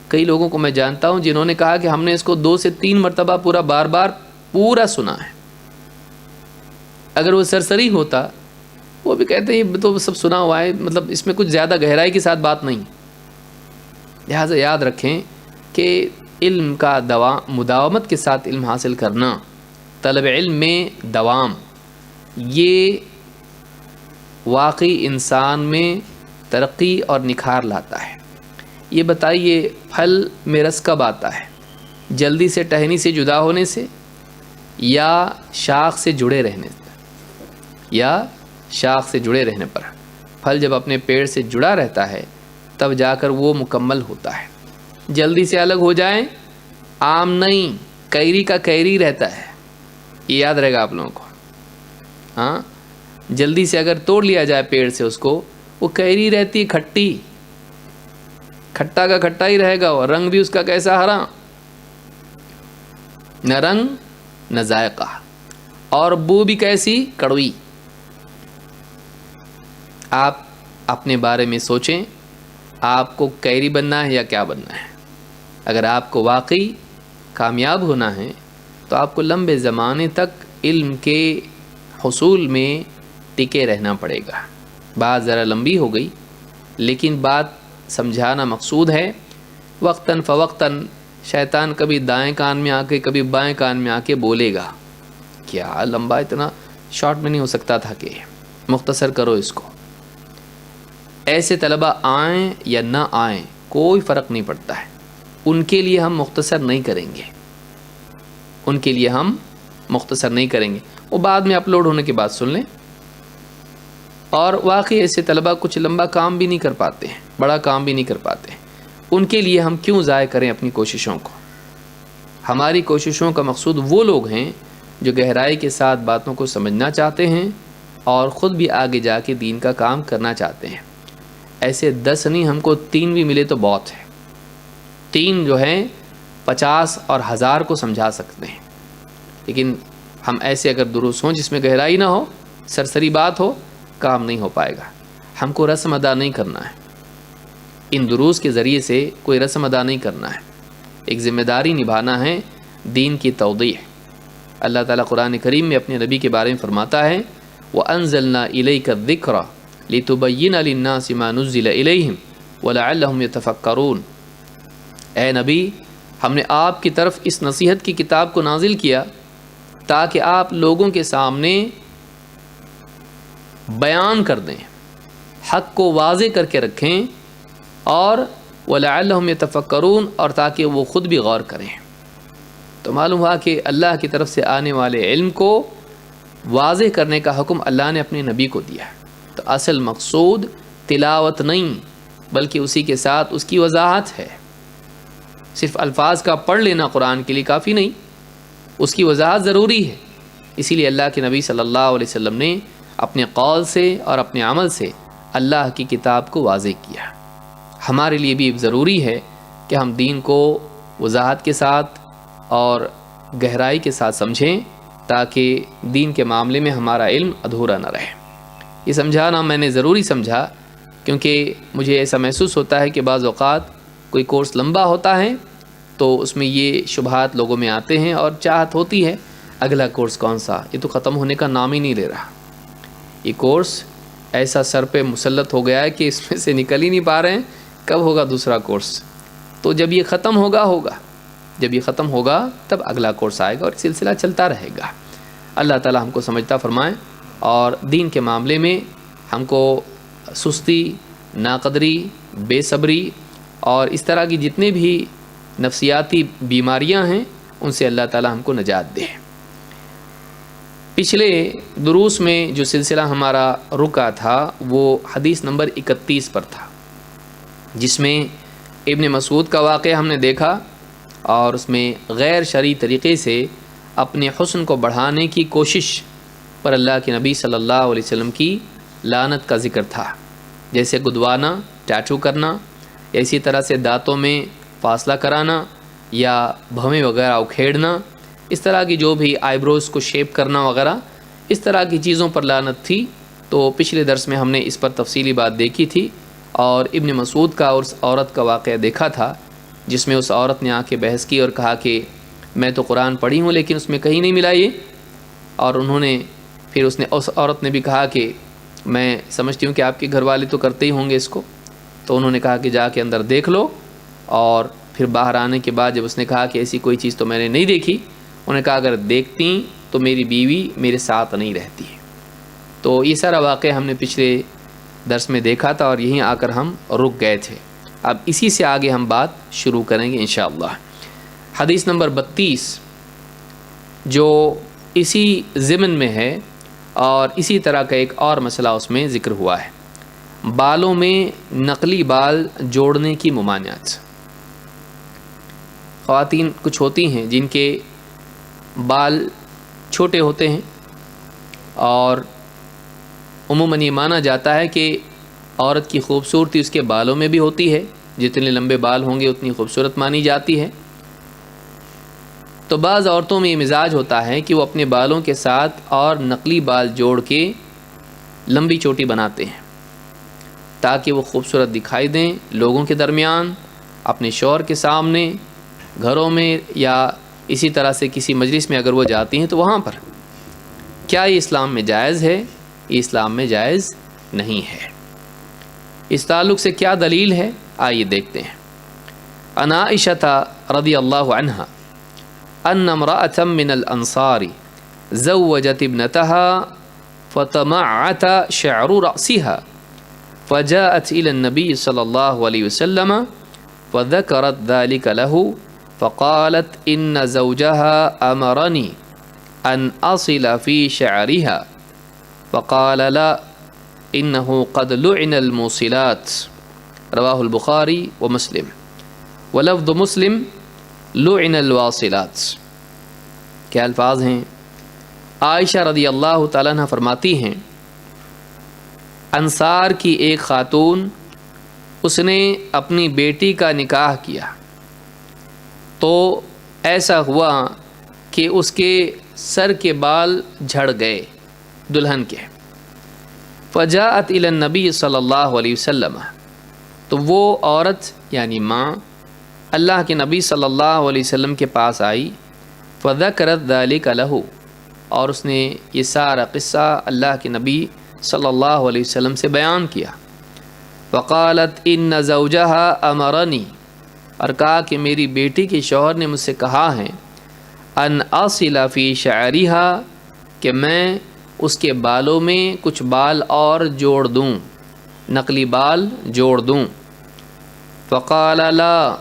کئی لوگوں کو میں جانتا ہوں جنہوں نے کہا کہ ہم نے اس کو 2 سے 3 مرتبہ بار بار پورا سنا ہے. اگر وہ سرسری ہوتا وہ بھی کہتے ہیں تو سب سنا ہوا ہے، مطلب اس میں کچھ زیادہ گہرائی کے ساتھ بات نہیں. لہٰذا یاد رکھیں کہ علم کا مداومت کے ساتھ علم حاصل کرنا، طلب علم میں دوام، یہ واقعی انسان میں ترقی اور نکھار لاتا ہے. یہ بتائیے پھل میں رس کب آتا ہے؟ جلدی سے ٹہنی سے جدا ہونے سے، یا شاخ سے جڑے رہنے سے؟ یا شاخ سے جڑے رہنے پر. پھل جب اپنے پیڑ سے جڑا رہتا ہے تب جا کر وہ مکمل ہوتا ہے. جلدی سے الگ ہو جائیں، آم نہیں، کیری کا کیری رہتا ہے. یہ یاد رہے گا آپ لوگوں کو. ہاں، جلدی سے اگر توڑ لیا جائے پیڑ سے اس کو، وہ کیری رہتی ہے کھٹی، کھٹا کا کھٹا ہی رہے گا. اور رنگ بھی اس کا کیسا؟ ہرا، نہ رنگ نہ ذائقہ، اور بو بھی کیسی؟ کڑوی. آپ اپنے بارے میں سوچیں، آپ کو کیری بننا ہے یا کیا بننا ہے؟ اگر آپ کو واقعی کامیاب ہونا ہے تو آپ کو لمبے زمانے تک علم کے حصول میں ٹکے رہنا پڑے گا. بات ذرا لمبی ہو گئی لیکن بات سمجھانا مقصود ہے. وقتاً فوقتاً شیطان کبھی دائیں کان میں آ کے کبھی بائیں کان میں آ کے بولے گا، کیا لمبا اتنا شارٹ میں نہیں ہو سکتا تھا کہ مختصر کرو اس کو. ایسے طلبہ آئیں یا نہ آئیں کوئی فرق نہیں پڑتا ہے. ان کے لیے ہم مختصر نہیں کریں گے، ان کے لیے ہم مختصر نہیں کریں گے. وہ بعد میں اپلوڈ ہونے کے بعد سن لیں. اور واقعی ایسے طلبہ کچھ لمبا کام بھی نہیں کر پاتے ہیں، بڑا کام بھی نہیں کر پاتے ہیں. ان کے لیے ہم کیوں ضائع کریں اپنی کوششوں کو؟ ہماری کوششوں کا مقصود وہ لوگ ہیں جو گہرائی کے ساتھ باتوں کو سمجھنا چاہتے ہیں اور خود بھی آگے جا کے دین کا کام کرنا چاہتے ہیں. ایسے 10 نہیں، ہم کو 3 بھی ملے تو بہت ہے. 3 جو ہیں 50 اور 1000 کو سمجھا سکتے ہیں. لیکن ہم ایسے اگر دروس ہوں جس میں گہرائی نہ ہو، سرسری بات ہو، کام نہیں ہو پائے گا. ہم کو رسم ادا نہیں کرنا ہے. ان دروس کے ذریعے سے کوئی رسم ادا نہیں کرنا ہے. ایک ذمہ داری نبھانا ہے، دین کی توضیح. اللہ تعالیٰ قرآن کریم میں اپنے نبی کے بارے میں فرماتا ہے وَأَنزَلْنَا إِلَيْكَ الذِّكْرَ لِتُبَيِّنَ لِلنَّاسِ مَا نُزِّلَ إِلَيْهِمْ وَلَعَلَّهُمْ يَتَفَكَّرُونَ. اے نبی، ہم نے آپ کی طرف اس نصیحت کی کتاب کو نازل کیا تاکہ آپ لوگوں کے سامنے بیان کر دیں، حق کو واضح کر کے رکھیں، اور وَلَعَلَّهُمْ يَتَفَكَّرُونَ، اور تاکہ وہ خود بھی غور کریں. تو معلوم ہوا کہ اللہ کی طرف سے آنے والے علم کو واضح کرنے کا حکم اللہ نے اپنے نبی کو دیا. تو اصل مقصود تلاوت نہیں، بلکہ اسی کے ساتھ اس کی وضاحت ہے. صرف الفاظ کا پڑھ لینا قرآن کے لیے کافی نہیں، اس کی وضاحت ضروری ہے. اسی لیے اللہ کے نبی صلی اللہ علیہ وسلم نے اپنے قول سے اور اپنے عمل سے اللہ کی کتاب کو واضح کیا. ہمارے لیے بھی ضروری ہے کہ ہم دین کو وضاحت کے ساتھ اور گہرائی کے ساتھ سمجھیں، تاکہ دین کے معاملے میں ہمارا علم ادھورا نہ رہے. یہ سمجھانا میں نے ضروری سمجھا، کیونکہ مجھے ایسا محسوس ہوتا ہے کہ بعض اوقات کوئی کورس لمبا ہوتا ہے تو اس میں یہ شبہات لوگوں میں آتے ہیں، اور چاہت ہوتی ہے اگلا کورس کون سا، یہ تو ختم ہونے کا نام ہی نہیں لے رہا. یہ کورس ایسا سر پہ مسلط ہو گیا ہے کہ اس میں سے نکل ہی نہیں پا رہے ہیں. کب ہوگا دوسرا کورس؟ تو جب یہ ختم ہوگا جب یہ ختم ہوگا تب اگلا کورس آئے گا، اور سلسلہ چلتا رہے گا. اللہ تعالی ہم کو سمجھتا فرمائے، اور دین کے معاملے میں ہم کو سستی، ناقدری، بے صبری اور اس طرح کی جتنے بھی نفسیاتی بیماریاں ہیں ان سے اللہ تعالی ہم کو نجات دے. پچھلے دروس میں جو سلسلہ ہمارا رکا تھا وہ حدیث نمبر 31 پر تھا، جس میں ابن مسعود کا واقعہ ہم نے دیکھا، اور اس میں غیر شرعی طریقے سے اپنے حسن کو بڑھانے کی کوشش پر اللہ کے نبی صلی اللہ علیہ وسلم کی لعنت کا ذکر تھا. جیسے گدوانا، ٹیٹو کرنا، یا اسی طرح سے دانتوں میں فاصلہ کرانا، یا بھویں وغیرہ اکھیڑنا، اس طرح کی جو بھی آئی بروز کو شیپ کرنا وغیرہ، اس طرح کی چیزوں پر لعنت تھی. تو پچھلے درس میں ہم نے اس پر تفصیلی بات دیکھی تھی، اور ابن مسعود کا اور اس عورت کا واقعہ دیکھا تھا، جس میں اس عورت نے آ کے بحث کی اور کہا کہ میں تو قرآن پڑھی ہوں لیکن اس میں کہیں نہیں ملا یہ. اور پھر اس عورت نے بھی کہا کہ میں سمجھتی ہوں کہ آپ کے گھر والے تو کرتے ہی ہوں گے اس کو. تو انہوں نے کہا کہ جا کے اندر دیکھ لو. اور پھر باہر آنے کے بعد جب اس نے کہا کہ ایسی کوئی چیز تو میں نے نہیں دیکھی، انہوں نے کہا اگر دیکھتی تو میری بیوی میرے ساتھ نہیں رہتی. تو یہ سارا واقعہ ہم نے پچھلے درس میں دیکھا تھا، اور یہیں آ کر ہم رک گئے تھے. اب اسی سے آگے ہم بات شروع کریں گے انشاءاللہ. حدیث نمبر 32 جو اسی ضمن میں ہے، اور اسی طرح کا ایک اور مسئلہ اس میں ذکر ہوا ہے، بالوں میں نقلی بال جوڑنے کی ممانعت. خواتین کچھ ہوتی ہیں جن کے بال چھوٹے ہوتے ہیں، اور عموماً یہ مانا جاتا ہے کہ عورت کی خوبصورتی اس کے بالوں میں بھی ہوتی ہے، جتنے لمبے بال ہوں گے اتنی خوبصورت مانی جاتی ہے. تو بعض عورتوں میں یہ مزاج ہوتا ہے کہ وہ اپنے بالوں کے ساتھ اور نقلی بال جوڑ کے لمبی چوٹی بناتے ہیں تاکہ وہ خوبصورت دکھائی دیں لوگوں کے درمیان، اپنے شوہر کے سامنے، گھروں میں، یا اسی طرح سے کسی مجلس میں اگر وہ جاتی ہیں تو وہاں پر. کیا یہ اسلام میں جائز ہے؟ یہ اسلام میں جائز نہیں ہے. اس تعلق سے کیا دلیل ہے؟ آئیے دیکھتے ہیں. عن عائشہ رضی اللہ عنہا ان امرأة من الانصار زوجت ابنتها فتمعت شعر رأسها فجاءت الى النبي صلى الله عليه وسلم فذكرت ذلك له فقالت ان زوجها امرني ان اصل في شعرها فقال لا انه قد لعن الموصلات رواہ البخاری و مسلم ولفظ مسلم لعن الواصلات. کیا الفاظ ہیں؟ عائشہ رضی اللہ تعالیٰ عنہ فرماتی ہیں انصار کی ایک خاتون، اس نے اپنی بیٹی کا نکاح کیا تو ایسا ہوا کہ اس کے سر کے بال جھڑ گئے دلہن کے. فجاءت الی النبی صلی اللہ علیہ وسلم، تو وہ عورت یعنی ماں اللہ کے نبی صلی اللہ علیہ وسلم کے پاس آئی. فذکرت ذلک لہ، اور اس نے یہ سارا قصہ اللہ کے نبی صلی اللہ علیہ وسلم سے بیان کیا. وقالت ان زوجہا امرنی، اور کہا کہ میری بیٹی کے شوہر نے مجھ سے کہا ہے ان اصل فی شعرہا، کہ میں اس کے بالوں میں کچھ بال اور جوڑ دوں، نقلی بال جوڑ دوں. فقال لا،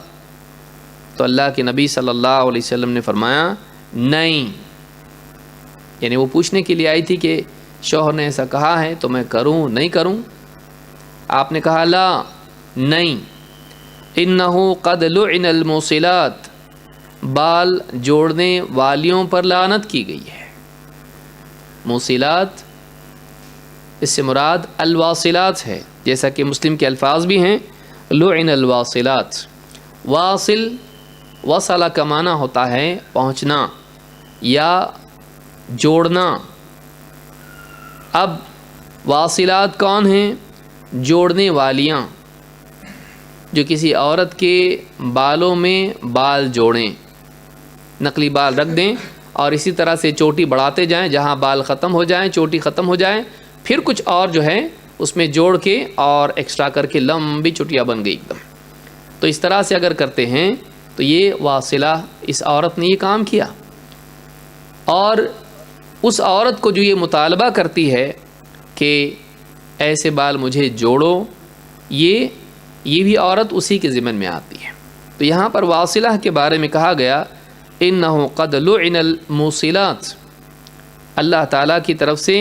تو اللہ کے نبی صلی اللہ علیہ وسلم نے فرمایا نہیں. یعنی وہ پوچھنے کے لیے آئی تھی کہ شوہر نے ایسا کہا ہے تو میں کروں نہیں کروں. آپ نے کہا لا، نہیں. انہو قد لعن الموصلات، بال جوڑنے والیوں پر لعنت کی گئی ہے. موصلات اس سے مراد الواصلات ہے، جیسا کہ مسلم کے الفاظ بھی ہیں لعن الواصلات. واصل وصلہ کا معنی ہوتا ہے پہنچنا یا جوڑنا. اب واصلات کون ہیں؟ جوڑنے والیاں، جو کسی عورت کے بالوں میں بال جوڑیں، نقلی بال رکھ دیں اور اسی طرح سے چوٹی بڑھاتے جائیں، جہاں بال ختم ہو جائیں چوٹی ختم ہو جائیں، پھر کچھ اور جو ہے اس میں جوڑ کے اور ایکسٹرا کر کے لمبی چوٹیاں بن گئی ایک دم. تو اس طرح سے اگر کرتے ہیں تو یہ واصلہ، اس عورت نے یہ کام کیا. اور اس عورت کو جو یہ مطالبہ کرتی ہے کہ ایسے بال مجھے جوڑو، یہ بھی عورت اسی کے ضمن میں آتی ہے. تو یہاں پر واصلہ کے بارے میں کہا گیا انہو قد لعن الموصلات، اللہ تعالیٰ کی طرف سے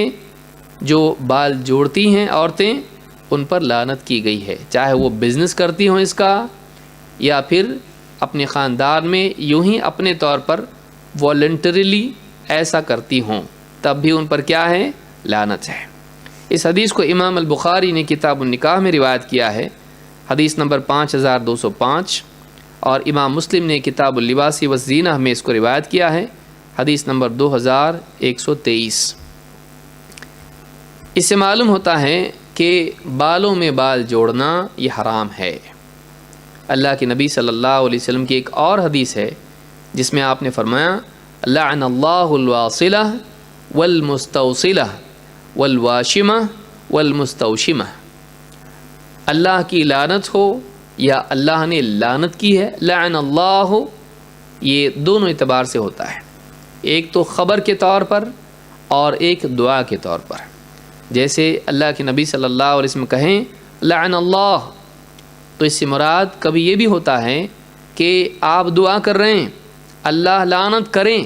جو بال جوڑتی ہیں عورتیں ان پر لعنت کی گئی ہے، چاہے وہ بزنس کرتی ہوں اس کا یا پھر اپنے خاندان میں یوں ہی اپنے طور پر والنٹریلی ایسا کرتی ہوں، تب بھی ان پر کیا ہے؟ لعنت ہے. اس حدیث کو امام البخاری نے کتاب النکاح میں روایت کیا ہے، حدیث نمبر 5205، اور امام مسلم نے کتاب اللباس والزینہ میں اس کو روایت کیا ہے، حدیث نمبر 2123. اس سے معلوم ہوتا ہے کہ بالوں میں بال جوڑنا یہ حرام ہے. اللہ کے نبی صلی اللہ علیہ وسلم کی ایک اور حدیث ہے جس میں آپ نے فرمایا لعن اللہ الواصلہ والمستوصلہ والواشمہ والمستوشمہ، اللہ کی لعنت ہو یا اللہ نے لعنت کی ہے. لعن اللہ یہ دونوں اعتبار سے ہوتا ہے، ایک تو خبر کے طور پر اور ایک دعا کے طور پر. جیسے اللہ کے نبی صلی اللہ علیہ وسلم کہیں لعن اللہ، تو اس سے مراد کبھی یہ بھی ہوتا ہے کہ آپ دعا کر رہے ہیں اللہ لعنت کریں،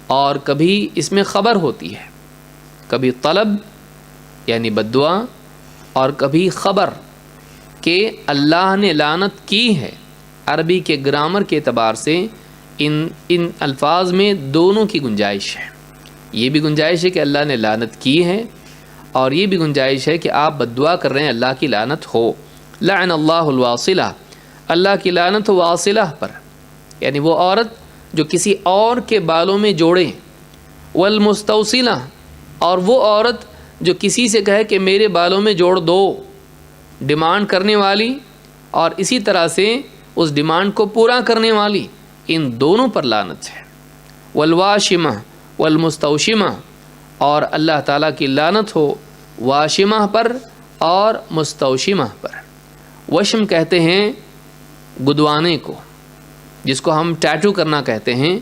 اور کبھی اس میں خبر ہوتی ہے، کبھی طلب یعنی بد دعا اور کبھی خبر کہ اللہ نے لعنت کی ہے. عربی کے گرامر کے اعتبار سے ان الفاظ میں دونوں کی گنجائش ہے. یہ بھی گنجائش ہے کہ اللہ نے لعنت کی ہے، اور یہ بھی گنجائش ہے کہ آپ بد دعا کر رہے ہیں اللہ کی لعنت ہو. لعن اللہ الواصلہ، اللہ کی لعنت ہو واصلہ پر، یعنی وہ عورت جو کسی اور کے بالوں میں جوڑے. والمستوصلہ، اور وہ عورت جو کسی سے کہے کہ میرے بالوں میں جوڑ دو، ڈیمانڈ کرنے والی اور اسی طرح سے اس ڈیمانڈ کو پورا کرنے والی، ان دونوں پر لعنت ہے. والواشمہ والمستوشمہ، اور اللہ تعالیٰ کی لعنت ہو واشمہ پر اور مستوشمہ پر. وشم کہتے ہیں گدوانے کو، جس کو ہم ٹیٹو کرنا کہتے ہیں.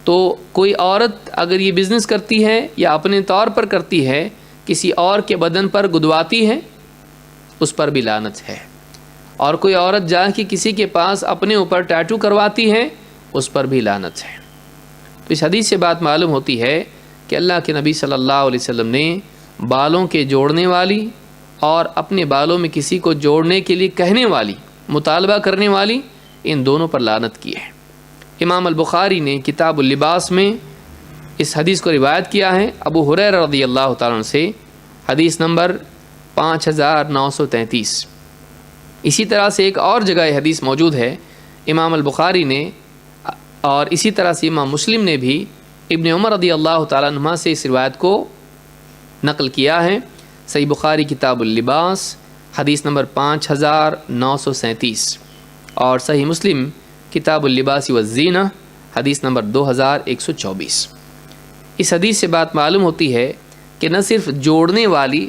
تو کوئی عورت اگر یہ بزنس کرتی ہے یا اپنے طور پر کرتی ہے، کسی اور کے بدن پر گدواتی ہے، اس پر بھی لعنت ہے. اور کوئی عورت جا کے کسی کے پاس اپنے اوپر ٹیٹو کرواتی ہے، اس پر بھی لعنت ہے. تو اس حدیث سے بات معلوم ہوتی ہے کہ اللہ کے نبی صلی اللہ علیہ وسلم نے بالوں کے جوڑنے والی اور اپنے بالوں میں کسی کو جوڑنے کے لیے کہنے والی، مطالبہ کرنے والی، ان دونوں پر لعنت کی ہے. امام البخاری نے کتاب اللباس میں اس حدیث کو روایت کیا ہے ابو ہریرہ رضی اللہ تعالیٰ عنہ سے، حدیث نمبر 5933۔ اسی طرح سے ایک اور جگہ یہ حدیث موجود ہے، امام البخاری نے اور اسی طرح سے امام مسلم نے بھی ابن عمر رضی اللہ تعالیٰ عنہما سے اس روایت کو نقل کیا ہے۔ صحیح بخاری کتاب اللباس حدیث نمبر 5937 اور صحیح مسلم کتاب اللباس والزینہ حدیث نمبر 2124۔ اس حدیث سے بات معلوم ہوتی ہے کہ نہ صرف جوڑنے والی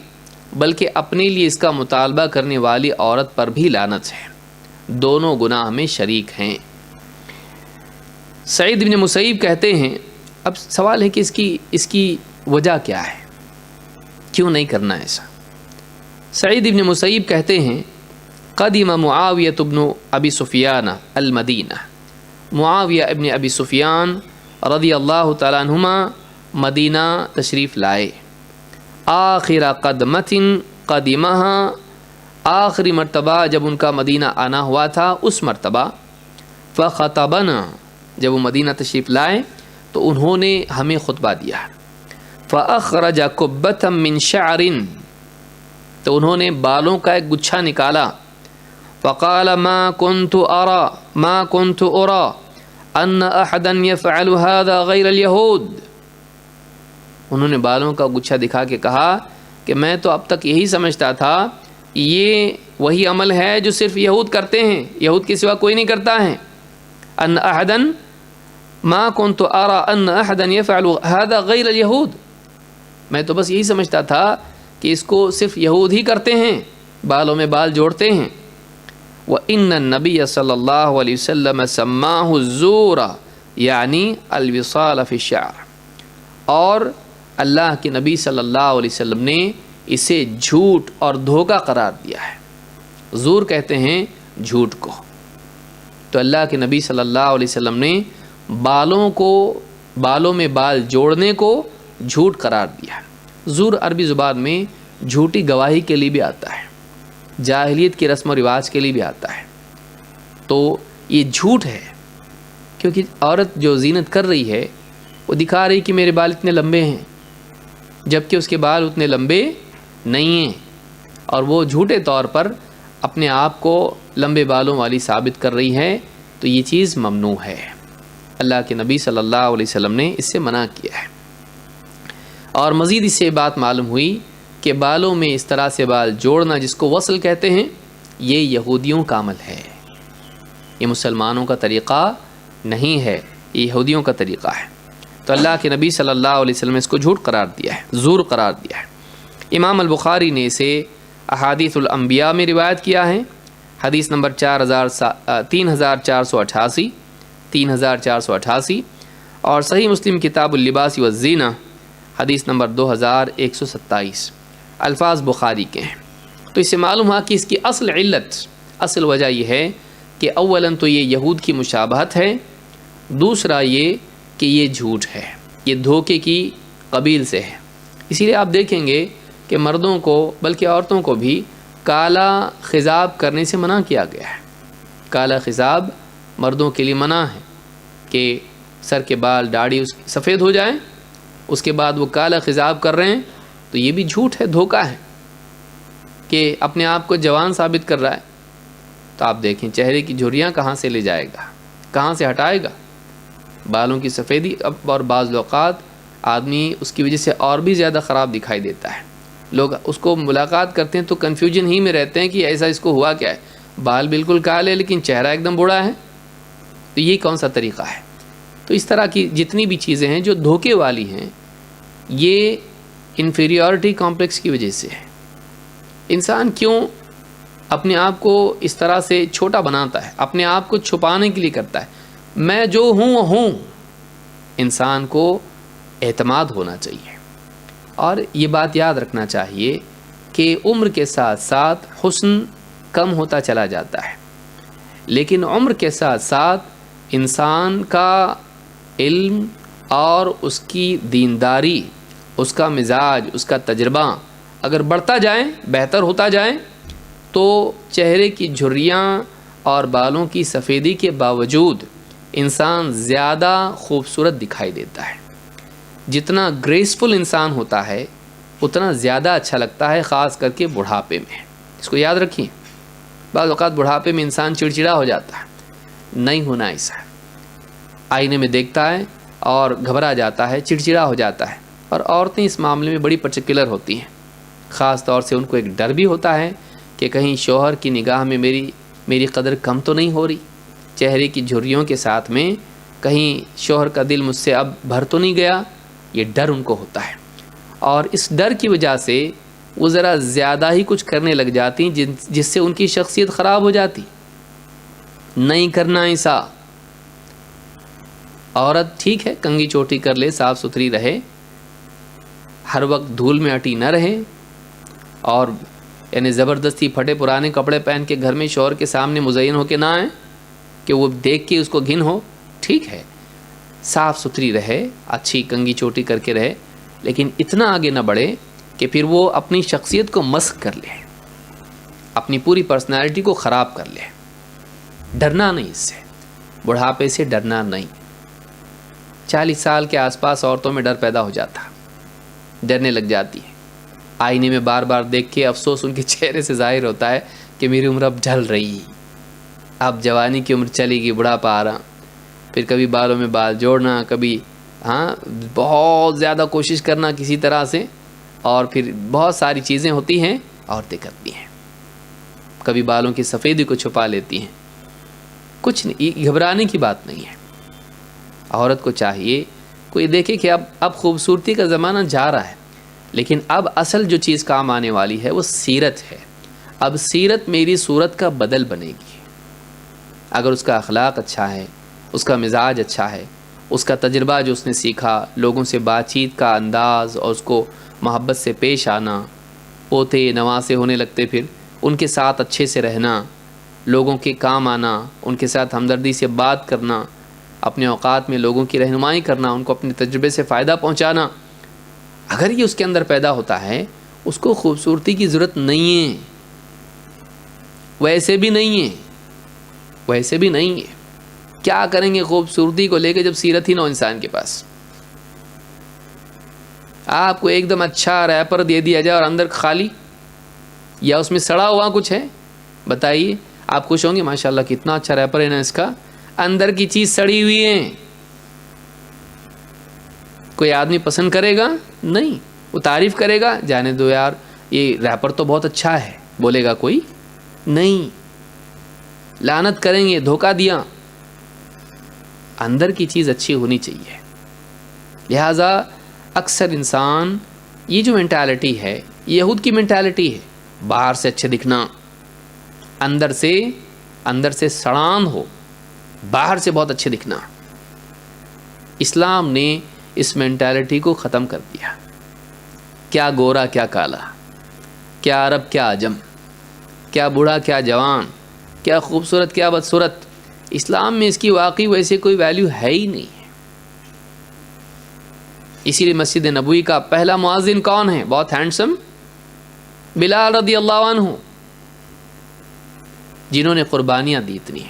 بلکہ اپنے لیے اس کا مطالبہ کرنے والی عورت پر بھی لعنت ہے، دونوں گناہ میں شریک ہیں۔ سعید بن مسیب کہتے ہیں، اب سوال ہے کہ اس کی وجہ کیا ہے، کیوں نہیں کرنا ایسا؟ سعید بن مسیب کہتے ہیں، قدم معاویہ بن ابی سفیان المدینہ، معاویہ ابن ابی سفیان رضی اللہ تعالیٰ عنہما مدینہ تشریف لائے، آخر قدمت قدمہ، آخری مرتبہ جب ان کا مدینہ آنا ہوا تھا اس مرتبہ، فخطبنا، جب وہ مدینہ تشریف لائے تو انہوں نے ہمیں خطبہ دیا، فاخرج قبۃ من شعر، تو انہوں نے بالوں کا ایک گچھا نکالا، فقال ما كنت ارى ان احدا يفعل هذا غیر اليهود، انہوں نے بالوں کا گچھا دکھا کے کہا کہ میں تو اب تک یہی سمجھتا تھا یہ وہی عمل ہے جو صرف یہود کرتے ہیں، یہود کے سوا کوئی نہیں کرتا ہے۔ ان احدا ما كنت ارى ان احدا يفعل هذا غیر اليهود، میں تو بس یہی سمجھتا تھا کہ اس کو صرف یہود ہی کرتے ہیں، بالوں میں بال جوڑتے ہیں۔ وَإِنَّ النَّبِيَّ صلی اللہ علیہ وسلم سماہ الزور، یعنی الوصال فی الشعر، اور اللہ کے نبی صلی اللہ علیہ وسلم نے اسے جھوٹ اور دھوکہ قرار دیا ہے۔ زور کہتے ہیں جھوٹ کو، تو اللہ کے نبی صلی اللہ علیہ وسلم نے بالوں میں بال جوڑنے کو جھوٹ قرار دیا۔ زور عربی زبان میں جھوٹی گواہی کے لیے بھی آتا ہے، جاہلیت کی رسم و رواج کے لیے بھی آتا ہے، تو یہ جھوٹ ہے، کیونکہ عورت جو زینت کر رہی ہے وہ دکھا رہی کہ میرے بال اتنے لمبے ہیں، جبکہ اس کے بال اتنے لمبے نہیں ہیں، اور وہ جھوٹے طور پر اپنے آپ کو لمبے بالوں والی ثابت کر رہی ہے، تو یہ چیز ممنوع ہے۔ اللہ کے نبی صلی اللہ علیہ وسلم نے اس سے منع کیا ہے۔ اور مزید اس سے بات معلوم ہوئی کہ بالوں میں اس طرح سے بال جوڑنا جس کو وصل کہتے ہیں، یہ یہودیوں کا عمل ہے، یہ مسلمانوں کا طریقہ نہیں ہے، یہ یہودیوں کا طریقہ ہے۔ تو اللہ کے نبی صلی اللہ علیہ وسلم نے اس کو جھوٹ قرار دیا ہے، زور قرار دیا ہے۔ امام البخاری نے اسے احادیث الانبیاء میں روایت کیا ہے، حدیث نمبر 3488 اور صحیح مسلم کتاب اللباس والزینہ حدیث نمبر 2127، الفاظ بخاری کے ہیں۔ تو اس سے معلوم ہوا کہ اس کی اصل وجہ یہ ہے کہ اولاً تو یہ یہود کی مشابہت ہے، دوسرا یہ کہ یہ جھوٹ ہے، یہ دھوکے کی قبیل سے ہے۔ اسی لیے آپ دیکھیں گے کہ مردوں کو بلکہ عورتوں کو بھی کالا خضاب کرنے سے منع کیا گیا ہے۔ کالا خضاب مردوں کے لیے منع ہے کہ سر کے بال داڑھی سفید ہو جائیں، اس کے بعد وہ کالا خضاب کر رہے ہیں، تو یہ بھی جھوٹ ہے، دھوکہ ہے کہ اپنے آپ کو جوان ثابت کر رہا ہے۔ تو آپ دیکھیں چہرے کی جھریاں کہاں سے لے جائے گا، کہاں سے ہٹائے گا؟ بالوں کی سفیدی، اور بعض اوقات آدمی اس کی وجہ سے اور بھی زیادہ خراب دکھائی دیتا ہے۔ لوگ اس کو ملاقات کرتے ہیں تو کنفیوژن ہی میں رہتے ہیں کہ ایسا اس کو ہوا کیا ہے، بال بالکل کالے لیکن چہرہ ایک دم بوڑھا ہے، تو یہ کون سا طریقہ ہے؟ تو اس طرح کی جتنی بھی چیزیں ہیں جو دھوکے والی ہیں، یہ انفیریورٹی کمپلیکس کی وجہ سے ہے۔ انسان کیوں اپنے آپ کو اس طرح سے چھوٹا بناتا ہے، اپنے آپ کو چھپانے کے لیے کرتا ہے؟ میں جو ہوں وہ ہوں۔ انسان کو اعتماد ہونا چاہیے، اور یہ بات یاد رکھنا چاہیے کہ عمر کے ساتھ ساتھ حسن کم ہوتا چلا جاتا ہے، لیکن عمر کے ساتھ ساتھ انسان کا علم اور اس کی دینداری، اس کا مزاج، اس کا تجربہ اگر بڑھتا جائے، بہتر ہوتا جائے، تو چہرے کی جھریاں اور بالوں کی سفیدی کے باوجود انسان زیادہ خوبصورت دکھائی دیتا ہے۔ جتنا گریسفل انسان ہوتا ہے، اتنا زیادہ اچھا لگتا ہے، خاص کر کے بڑھاپے میں۔ اس کو یاد رکھیں، بعض اوقات بڑھاپے میں انسان چڑچڑا ہو جاتا ہے، نہیں ہونا ایسا۔ آئینے میں دیکھتا ہے اور گھبرا جاتا ہے، چڑچڑا ہو جاتا ہے، اور عورتیں اس معاملے میں بڑی پرٹیکولر ہوتی ہیں۔ خاص طور سے ان کو ایک ڈر بھی ہوتا ہے کہ کہیں شوہر کی نگاہ میں میری قدر کم تو نہیں ہو رہی، چہرے کی جھریوں کے ساتھ میں کہیں شوہر کا دل مجھ سے اب بھر تو نہیں گیا، یہ ڈر ان کو ہوتا ہے۔ اور اس ڈر کی وجہ سے وہ ذرا زیادہ ہی کچھ کرنے لگ جاتی ہیں، جس سے ان کی شخصیت خراب ہو جاتی۔ نہیں کرنا ایسا۔ عورت ٹھیک ہے کنگھی چوٹی کر لے، صاف ستھری رہے، ہر وقت دھول میں اٹی نہ رہے، اور یعنی زبردستی پھٹے پرانے کپڑے پہن کے گھر میں شوہر کے سامنے مزین ہو کے نہ آئیں کہ وہ دیکھ کے اس کو گھن ہو۔ ٹھیک ہے صاف ستھری رہے، اچھی کنگھی چوٹی کر کے رہے، لیکن اتنا آگے نہ بڑھے کہ پھر وہ اپنی شخصیت کو مسخ کر لے، اپنی پوری پرسنالٹی کو خراب کر لے۔ ڈرنا نہیں اس سے، بڑھاپے سے ڈرنا نہیں۔ 40 سال کے آس پاس عورتوں میں ڈر پیدا ہو جاتا، ڈرنے لگ جاتی ہے۔ آئینے میں بار بار دیکھ کے افسوس ان کے چہرے سے ظاہر ہوتا ہے کہ میری عمر اب ڈھل رہی، اب جوانی کی عمر چلی گئی، بڑھاپا آ رہا۔ پھر کبھی بالوں میں بال جوڑنا، کبھی بہت زیادہ کوشش کرنا کسی طرح سے، اور پھر بہت ساری چیزیں ہوتی ہیں عورتیں کرتی ہیں۔ کبھی بالوں کی سفیدی کو چھپا لیتی ہیں۔ کچھ نہیں، گھبرانے کی بات نہیں ہے۔ عورت کو چاہیے کوئی دیکھے کہ اب خوبصورتی کا زمانہ جا رہا ہے، لیکن اب اصل جو چیز کام آنے والی ہے وہ سیرت ہے۔ اب سیرت میری صورت کا بدل بنے گی۔ اگر اس کا اخلاق اچھا ہے، اس کا مزاج اچھا ہے، اس کا تجربہ جو اس نے سیکھا، لوگوں سے بات چیت کا انداز اور اس کو محبت سے پیش آنا، پوتے نواسے ہونے لگتے پھر ان کے ساتھ اچھے سے رہنا، لوگوں کے کام آنا، ان کے ساتھ ہمدردی سے بات کرنا، اپنے اوقات میں لوگوں کی رہنمائی کرنا، ان کو اپنے تجربے سے فائدہ پہنچانا، اگر یہ اس کے اندر پیدا ہوتا ہے، اس کو خوبصورتی کی ضرورت نہیں ہے، ویسے بھی نہیں ہے، ویسے بھی نہیں ہے۔ کیا کریں گے خوبصورتی کو لے کے جب سیرت ہی نہ ہو انسان کے پاس؟ آپ کو ایک دم اچھا ریپر دے دیا جائے اور اندر خالی، یا اس میں سڑا ہوا کچھ ہے، بتائیے آپ خوش ہوں گے؟ ماشاءاللہ کتنا اچھا ریپر ہے نا اس کا، اندر کی چیز سڑی ہوئی ہے۔ کوئی آدمی پسند کرے گا؟ نہیں۔ وہ تعریف کرے گا، جانے دو یار یہ ریپر تو بہت اچھا ہے، بولے گا کوئی؟ نہیں۔ لعنت کریں گے، دھوکہ دیا۔ اندر کی چیز اچھی ہونی چاہیے۔ لہٰذا اکثر انسان، یہ جو مینٹالٹی ہے یہود کی مینٹالٹی ہے، باہر سے اچھے دکھنا، اندر سے سڑان ہو، باہر سے بہت اچھے دکھنا۔ اسلام نے اس مینٹالٹی کو ختم کر دیا۔ کیا گورا کیا کالا، کیا عرب کیا عجم، کیا بوڑھا کیا جوان، کیا خوبصورت کیا بدصورت، اسلام میں اس کی واقعی ویسے کوئی ویلیو ہے ہی نہیں ہے۔ اسی لیے مسجد نبوی کا پہلا مؤذن کون ہے؟ بہت ہینڈسم، بلال رضی اللہ عنہ، جنہوں نے قربانیاں دی اتنی،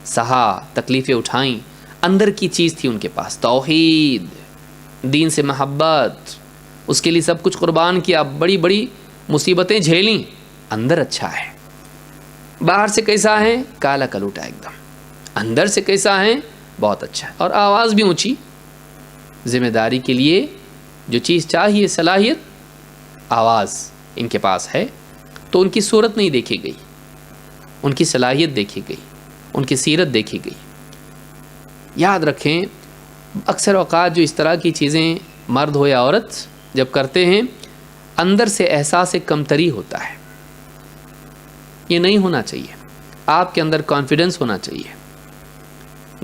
سہا، تکلیفیں اٹھائیں، اندر کی چیز تھی ان کے پاس، توحید، دین سے محبت، اس کے لیے سب کچھ قربان کیا، بڑی بڑی مصیبتیں جھیلیں، اندر اچھا ہے۔ باہر سے کیسا ہے؟ کالا کلوٹا ایک دم، اندر سے کیسا ہے؟ بہت اچھا ہے، اور آواز بھی اونچی۔ ذمہ داری کے لیے جو چیز چاہیے، صلاحیت، آواز ان کے پاس ہے، تو ان کی صورت نہیں دیکھی گئی، ان کی صلاحیت دیکھی گئی، ان کی سیرت دیکھی گئی۔ یاد رکھیں، اکثر اوقات جو اس طرح کی چیزیں مرد ہو یا عورت جب کرتے ہیں، اندر سے احساس کمتری ہوتا ہے۔ یہ نہیں ہونا چاہیے۔ آپ کے اندر کانفیڈنس ہونا چاہیے۔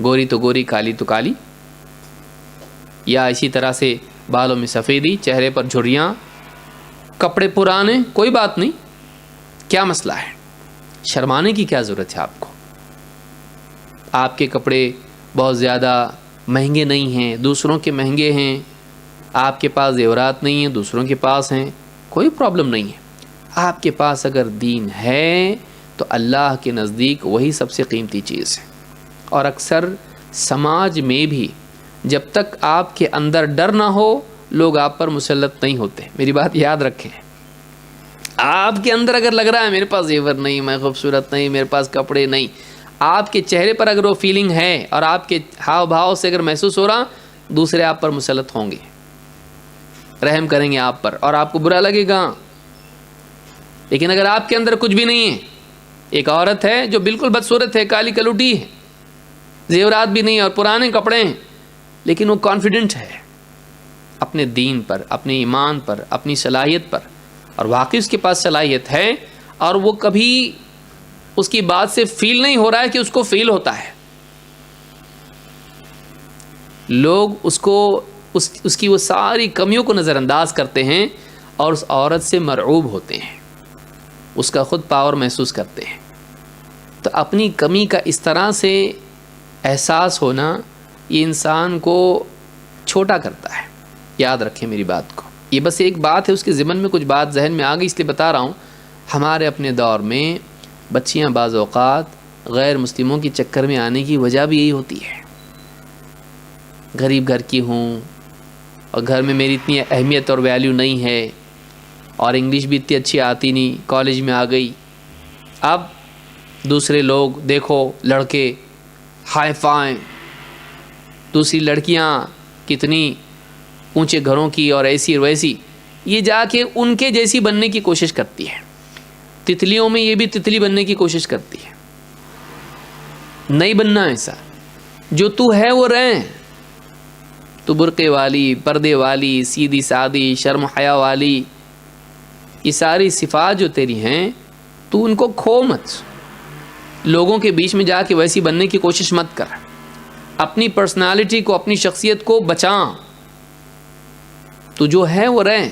گوری تو گوری، کالی تو کالی، یا اسی طرح سے بالوں میں سفیدی، چہرے پر جھریاں، کپڑے پرانے، کوئی بات نہیں، کیا مسئلہ ہے؟ شرمانے کی کیا ضرورت ہے آپ کو؟ آپ کے کپڑے بہت زیادہ مہنگے نہیں ہیں، دوسروں کے مہنگے ہیں، آپ کے پاس زیورات نہیں ہیں، دوسروں کے پاس ہیں، کوئی پرابلم نہیں ہے۔ آپ کے پاس اگر دین ہے تو اللہ کے نزدیک وہی سب سے قیمتی چیز ہے۔ اور اکثر سماج میں بھی جب تک آپ کے اندر ڈر نہ ہو لوگ آپ پر مسلط نہیں ہوتے. میری بات یاد رکھیں. آپ کے اندر اگر لگ رہا ہے میرے پاس زیور نہیں, میں خوبصورت نہیں, میرے پاس کپڑے نہیں, آپ کے چہرے پر اگر وہ فیلنگ ہے اور آپ کے ہاؤ بھاؤ سے اگر محسوس ہو رہا, دوسرے آپ پر مسلط ہوں گے, رحم کریں گے آپ پر اور آپ کو برا لگے گا. لیکن اگر آپ کے اندر کچھ بھی نہیں ہے, ایک عورت ہے جو بالکل بدصورت ہے, کالی کلوٹی ہے, زیورات بھی نہیں اور پرانے کپڑے ہیں, لیکن وہ کانفیڈنٹ ہے اپنے دین پر, اپنے ایمان پر, اپنی صلاحیت پر, اور واقعی اس کے پاس صلاحیت ہے, اور وہ کبھی اس کی بات سے فیل نہیں ہو رہا ہے کہ اس کو فیل ہوتا ہے. لوگ اس کو اس کی وہ ساری کمیوں کو نظر انداز کرتے ہیں اور اس عورت سے مرعوب ہوتے ہیں, اس کا خود پاور محسوس کرتے ہیں. تو اپنی کمی کا اس طرح سے احساس ہونا یہ انسان کو چھوٹا کرتا ہے. یاد رکھیں میری بات کو, یہ بس ایک بات ہے, اس کے ذہن میں کچھ بات ذہن میں آ گئی اس لیے بتا رہا ہوں. ہمارے اپنے دور میں بچیاں بعض اوقات غیر مسلموں کے چکر میں آنے کی وجہ بھی یہی ہوتی ہے. غریب گھر کی ہوں اور گھر میں میری اتنی اہمیت اور ویلیو نہیں ہے, اور انگلش بھی اتنی اچھی آتی نہیں, کالج میں آ گئی. اب دوسرے لوگ دیکھو, لڑکے ہائی فائی, دوسری لڑکیاں کتنی اونچے گھروں کی اور ایسی اور ویسی, یہ جا کے ان کے جیسی بننے کی کوشش کرتی ہے. تتلیوں میں یہ بھی تتلی بننے کی کوشش کرتی ہے. نہیں بننا ایسا, جو تو ہے وہ رہیں. تو برقعے والی, پردے والی, سیدھی سادی, شرم حیا والی, یہ ساری صفات جو تیری ہیں تو ان کو کھو مت. لوگوں کے بیچ میں جا کے ویسی بننے کی کوشش مت کر. اپنی پرسنالٹی کو, اپنی شخصیت کو بچاں. تو جو ہے وہ رہیں,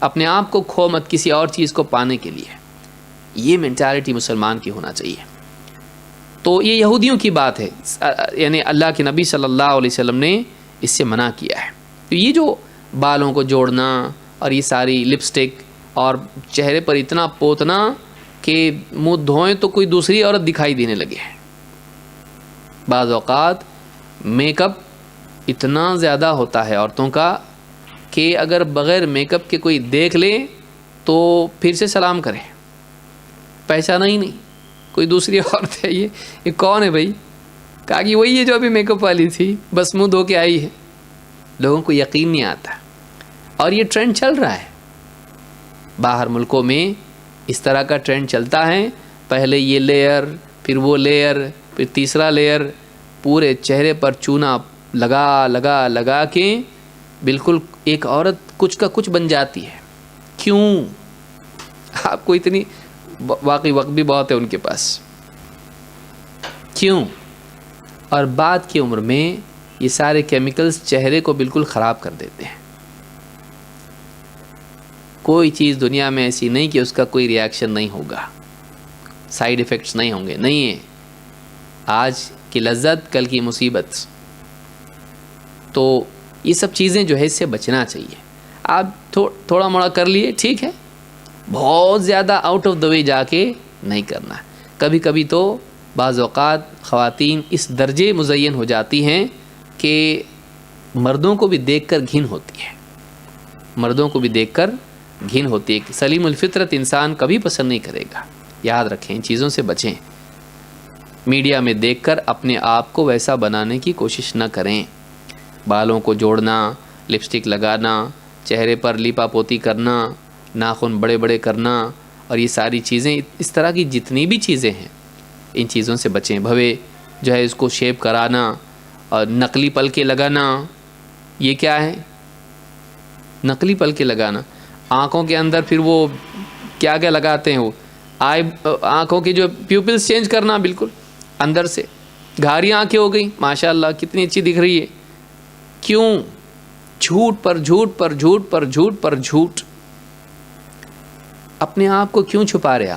اپنے آپ کو کھو مت کسی اور چیز کو پانے کے لیے. یہ مینٹالٹی مسلمان کی ہونا چاہیے. تو یہ یہودیوں کی بات ہے, یعنی اللہ کے نبی صلی اللہ علیہ وسلم نے اس سے منع کیا ہے. تو یہ جو بالوں کو جوڑنا اور یہ ساری لپسٹک اور چہرے پر اتنا پوتنا کہ منہ دھوئیں تو کوئی دوسری عورت دکھائی دینے لگے. بعض اوقات میک اپ اتنا زیادہ ہوتا ہے عورتوں کا کہ اگر بغیر میک اپ کے کوئی دیکھ لے تو پھر سے سلام کرے, پہچانا ہی نہیں, کوئی دوسری عورت ہے. یہ کون ہے بھائی؟ کہا کہ وہی ہے جو ابھی میک اپ والی تھی, بس منہ دھو کے آئی ہے. لوگوں کو یقین نہیں آتا, اور یہ ٹرینڈ چل رہا ہے. باہر ملکوں میں اس طرح کا ٹرینڈ چلتا ہے. پہلے یہ لیئر, پھر وہ لیئر, پھر تیسرا لیئر, پورے چہرے پر چونا لگا لگا لگا کے بالکل ایک عورت کچھ کا کچھ بن جاتی ہے. کیوں؟ آپ کو اتنی واقعی وقت بھی بہت ہے ان کے پاس. کیوں؟ اور بعد کی عمر میں یہ سارے کیمیکلز چہرے کو بالکل خراب کر دیتے ہیں. کوئی چیز دنیا میں ایسی نہیں کہ اس کا کوئی ری ایکشن نہیں ہوگا, سائیڈ ایفیکٹس نہیں ہوں گے. نہیں ہے. آج کی لذت کل کی مصیبت. تو یہ سب چیزیں جو ہے اس سے بچنا چاہیے. آپ تھوڑا موڑا کر لیے ٹھیک ہے, بہت زیادہ آؤٹ آف دا وے جا کے نہیں کرنا. کبھی کبھی تو بعض اوقات خواتین اس درجے مزین ہو جاتی ہیں کہ مردوں کو بھی دیکھ کر گھن ہوتی ہے. مردوں کو بھی دیکھ کر گھن ہوتی ہے. سلیم الفطرت انسان کبھی پسند نہیں کرے گا. یاد رکھیں, ان چیزوں سے بچیں. میڈیا میں دیکھ کر اپنے آپ کو ویسا بنانے کی کوشش نہ کریں. بالوں کو جوڑنا, لپسٹک لگانا, چہرے پر لیپا پوتی کرنا, ناخن بڑے بڑے کرنا, اور یہ ساری چیزیں, اس طرح کی جتنی بھی چیزیں ہیں ان چیزوں سے بچیں. بھوے جو ہے اس کو شیپ کرانا اور نقلی پلکیں لگانا, یہ کیا ہے؟ نقلی پلکیں لگانا. آنکھوں کے اندر پھر وہ کیا کیا لگاتے ہیں, وہ آنکھوں کی جو پیوپلز چینج کرنا بالکل اندر سے. گھاری آنکھیں ہو گئی, ماشاء اللہ کتنی اچھی دکھ رہی ہے. کیوں؟ جھوٹ پر جھوٹ پر جھوٹ پر جھوٹ پر جھوٹ. اپنے آپ کو کیوں چھپا رہے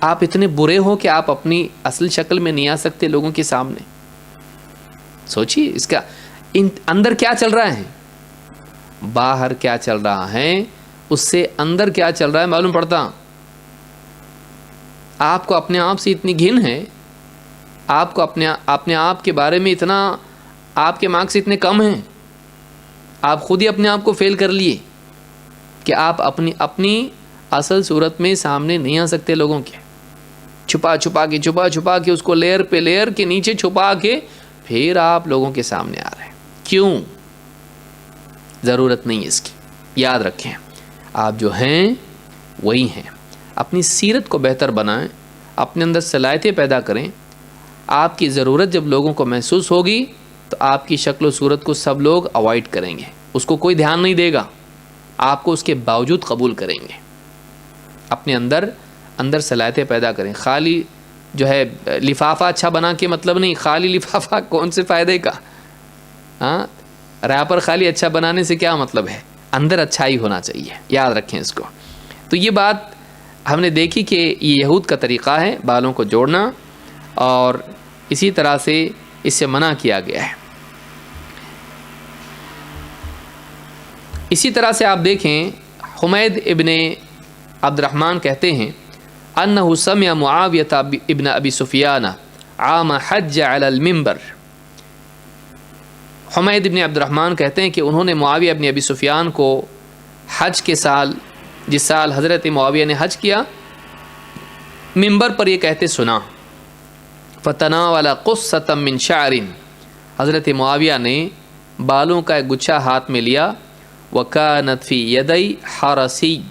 آپ اتنے برے ہو کہ آپ اپنی اصل شکل میں نہیں آ سکتے لوگوں کے سامنے. سوچیے اس کا اندر کیا چل رہا ہے, باہر کیا چل رہا ہے, اس سے اندر کیا چل رہا ہے معلوم پڑتا. آپ کو اپنے آپ سے اتنی گھن ہے, آپ کو اپنے آپ کے بارے میں اتنا, آپ کے مارکس اتنے کم ہیں آپ خود ہی اپنے آپ کو فیل کر لیے کہ آپ اپنی اصل صورت میں سامنے نہیں آ سکتے لوگوں کے، چھپا چھپا کے اس کو لیئر پہ لیئر کے نیچے چھپا کے پھر آپ لوگوں کے سامنے آ رہے ہیں. کیوں؟ ضرورت نہیں ہے اس کی. یاد رکھیں آپ جو ہیں وہی ہیں. اپنی سیرت کو بہتر بنائیں، اپنے اندر صلاحیتیں پیدا کریں. آپ کی ضرورت جب لوگوں کو محسوس ہوگی تو آپ کی شکل و صورت کو سب لوگ اوائڈ کریں گے، اس کو کوئی دھیان نہیں دے گا، آپ کو اس کے باوجود قبول کریں گے. اپنے اندر صلاحیتیں پیدا کریں. خالی جو ہے لفافہ اچھا بنا کے مطلب نہیں. خالی لفافہ کون سے فائدے کا؟ ہاں، ریپر خالی اچھا بنانے سے کیا مطلب ہے؟ اندر اچھائی ہونا چاہیے. یاد رکھیں اس کو. تو یہ بات ہم نے دیکھی کہ یہ یہود کا طریقہ ہے بالوں کو جوڑنا، اور اسی طرح سے اس سے منع کیا گیا ہے. اسی طرح سے آپ دیکھیں حمید ابن عبد الرحمن کہتے ہیں انہ سمع معاویہ ابن ابی سفیان عام حج علی المنبر. حمید ابن عبد الرحمن کہتے ہیں کہ انہوں نے معاویہ ابن ابی سفیان کو حج کے سال، جس سال حضرت معاویہ نے حج کیا، منبر پر یہ کہتے سنا. فتناول قصۃ من شعر، حضرت معاویہ نے بالوں کا ایک گچھا ہاتھ میں لیا. وکانت فی یدی حرسی،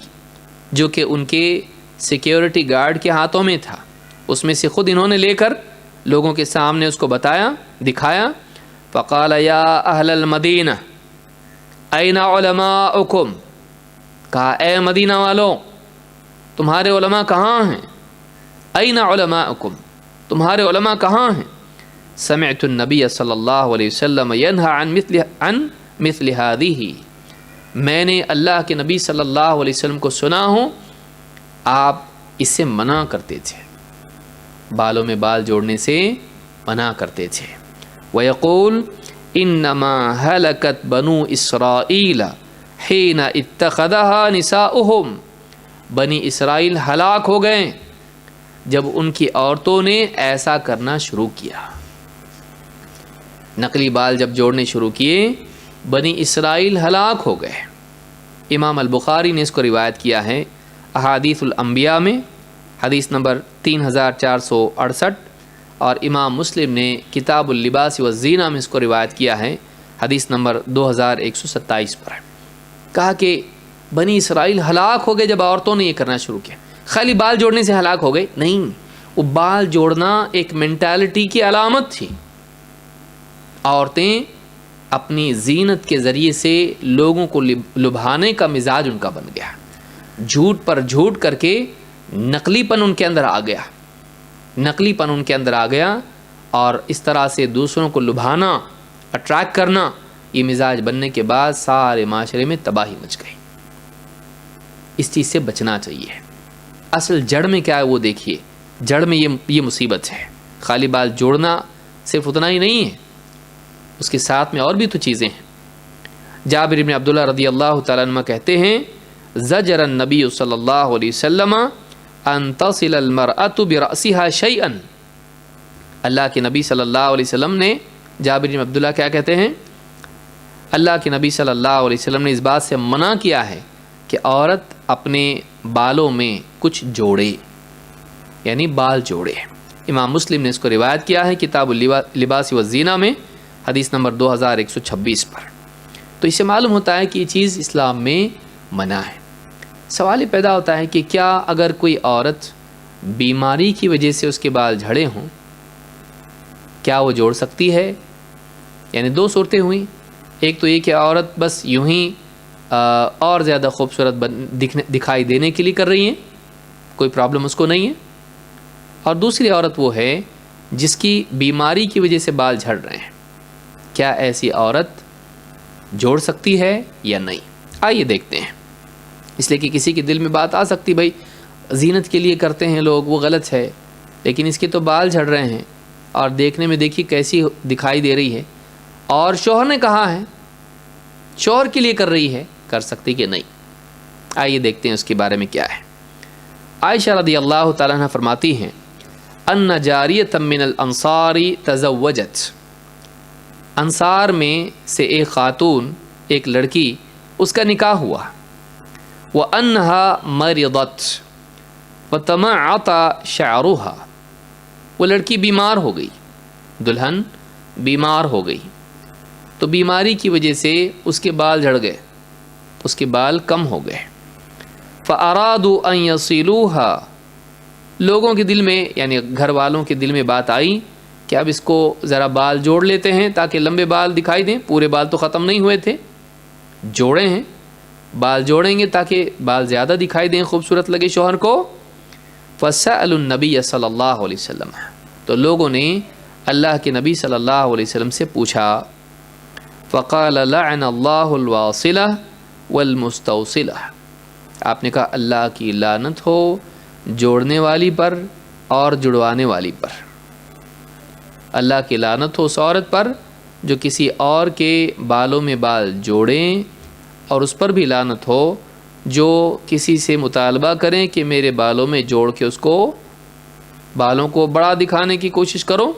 جو کہ ان کے سیکیورٹی گارڈ کے ہاتھوں میں تھا. اس میں سے خود انہوں نے لے کر لوگوں کے سامنے اس کو بتایا، دکھایا. فقال یا اہل المدینہ این علماؤکم، کہا اے مدینہ والوں تمہارے علماء کہاں ہیں؟ این علماؤکم، تمہارے علماء کہاں ہیں؟ سمعت النبی صلی اللہ علیہ وسلم ینہی عن مثل ہذہ، میں نے اللہ کے نبی صلی اللہ علیہ وسلم کو سنا ہوں آپ اس سے منع کرتے تھے، بالوں میں بال جوڑنے سے منع کرتے تھے. وَيَقُولُ إِنَّمَا هَلَكَتْ بَنُو إِسْرَائِيلَ حِينَ اتَّخَذَهَا نِسَاؤُهُمْ، بنی اسرائیل ہلاک ہو گئے جب ان کی عورتوں نے ایسا کرنا شروع کیا. نقلی بال جب جوڑنے شروع کیے بنی اسرائیل ہلاک ہو گئے. امام البخاری نے اس کو روایت کیا ہے احادیث الانبیاء میں، حدیث نمبر 3468، اور امام مسلم نے کتاب اللباس والزینہ میں اس کو روایت کیا ہے حدیث نمبر 2127 پر. کہا کہ بنی اسرائیل ہلاک ہو گئے جب عورتوں نے یہ کرنا شروع کیا. خالی بال جوڑنے سے ہلاک ہو گئے نہیں، وہ بال جوڑنا ایک مینٹالٹی کی علامت تھی. عورتیں اپنی زینت کے ذریعے سے لوگوں کو لبھانے کا مزاج ان کا بن گیا. جھوٹ پر جھوٹ کر کے نقلی پن ان کے اندر آ گیا، اور اس طرح سے دوسروں کو لبھانا، اٹریکٹ کرنا، یہ مزاج بننے کے بعد سارے معاشرے میں تباہی مچ گئی. اس چیز سے بچنا چاہیے. اصل جڑ میں کیا ہے وہ دیکھیے. جڑ میں یہ مصیبت ہے. خالی بال جوڑنا صرف اتنا ہی نہیں ہے، اس کے ساتھ میں اور بھی تو چیزیں ہیں. جابر بن عبداللہ رضی اللہ تعالیٰ عنہ کہتے ہیں زجر النبی صلی اللہ علیہ وسلم ان تصل المرأة برأسها شیئا، اللہ کے نبی صلی اللہ علیہ وسلم نے، جابر بن عبداللہ کیا کہتے ہیں، اللہ کے نبی صلی اللہ علیہ وسلم نے اس بات سے منع کیا ہے کہ عورت اپنے بالوں میں کچھ جوڑے، یعنی بال جوڑے. امام مسلم نے اس کو روایت کیا ہے کتاب اللباس والزینہ میں حدیث نمبر 2126 پر. تو اس سے معلوم ہوتا ہے کہ یہ چیز اسلام میں منع ہے. سوال یہ پیدا ہوتا ہے کہ کیا اگر کوئی عورت بیماری کی وجہ سے اس کے بال جھڑے ہوں کیا وہ جوڑ سکتی ہے؟ یعنی دو صورتیں ہوئیں. ایک تو یہ کہ عورت بس یوں ہی اور زیادہ خوبصورت دکھائی دینے کے لیے کر رہی ہیں، کوئی پرابلم اس کو نہیں ہے. اور دوسری عورت وہ ہے جس کی بیماری کی وجہ سے بال جھڑ رہے ہیں. کیا ایسی عورت جوڑ سکتی ہے یا نہیں؟ آئیے دیکھتے ہیں. اس لیے کہ کسی کے دل میں بات آ سکتی بھائی زینت کے لیے کرتے ہیں لوگ، وہ غلط ہے، لیکن اس کے تو بال جھڑ رہے ہیں اور دیکھنے میں دیکھیے کیسی دکھائی دے رہی ہے، اور شوہر نے کہا ہے، شوہر کے لیے کر رہی ہے، کر سکتی کہ نہیں؟ آئیے دیکھتے ہیں اس کے بارے میں کیا ہے. عائشہ رضی اللہ تعالیٰ عنہ فرماتی ہیں ان جاریۃ من الانصار تزوجت، انصار میں سے ایک خاتون ایک لڑکی اس کا نکاح ہوا، وَأَنَّهَا مَرِضَتْ وَتَمَعَّطَ شَعْرُهَا، وہ لڑکی بیمار ہو گئی، دلہن بیمار ہو گئی، تو بیماری کی وجہ سے اس کے بال جھڑ گئے، اس کے بال کم ہو گئے۔ فَأَرَادُوا أَن يَصِلُوهَا، لوگوں کے دل میں یعنی گھر والوں کے دل میں بات آئی کہ اب اس کو ذرا بال جوڑ لیتے ہیں تاکہ لمبے بال دکھائی دیں، پورے بال تو ختم نہیں ہوئے تھے، جوڑے ہیں، بال جوڑیں گے تاکہ بال زیادہ دکھائی دیں، خوبصورت لگے شوہر کو۔ فَسَأَلُوا النَّبِيَّ صلی اللہ علیہ وسلم، تو لوگوں نے اللہ کے نبی صلی اللہ علیہ وسلم سے پوچھا، فَقَالَ لَعَنَ اللَّهُ الْوَاصِلَةَ وَالْمُسْتَوْصِلَةَ، آپ نے کہا اللہ کی لعنت ہو جوڑنے والی پر اور جڑوانے والی پر، اللہ کی لعنت ہو اس عورت پر جو کسی اور کے بالوں میں بال جوڑیں، اور اس پر بھی لعنت ہو جو کسی سے مطالبہ کریں کہ میرے بالوں میں جوڑ کے اس کو بالوں کو بڑا دکھانے کی کوشش کرو،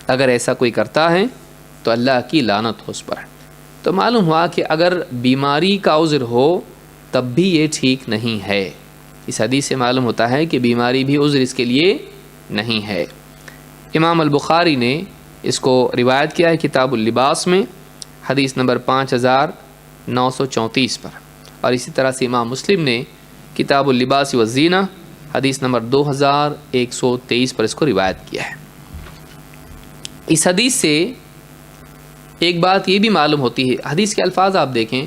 اگر ایسا کوئی کرتا ہے تو اللہ کی لعنت ہو اس پر۔ تو معلوم ہوا کہ اگر بیماری کا عذر ہو تب بھی یہ ٹھیک نہیں ہے، اس حدیث سے معلوم ہوتا ہے کہ بیماری بھی عذر اس کے لیے نہیں ہے۔ امام البخاری نے اس کو روایت کیا ہے کتاب اللباس میں حدیث نمبر 5934 پر، اور اسی طرح سے امام مسلم نے کتاب اللباس والزینہ حدیث نمبر 2123 پر اس کو روایت کیا ہے۔ اس حدیث سے ایک بات یہ بھی معلوم ہوتی ہے، حدیث کے الفاظ آپ دیکھیں،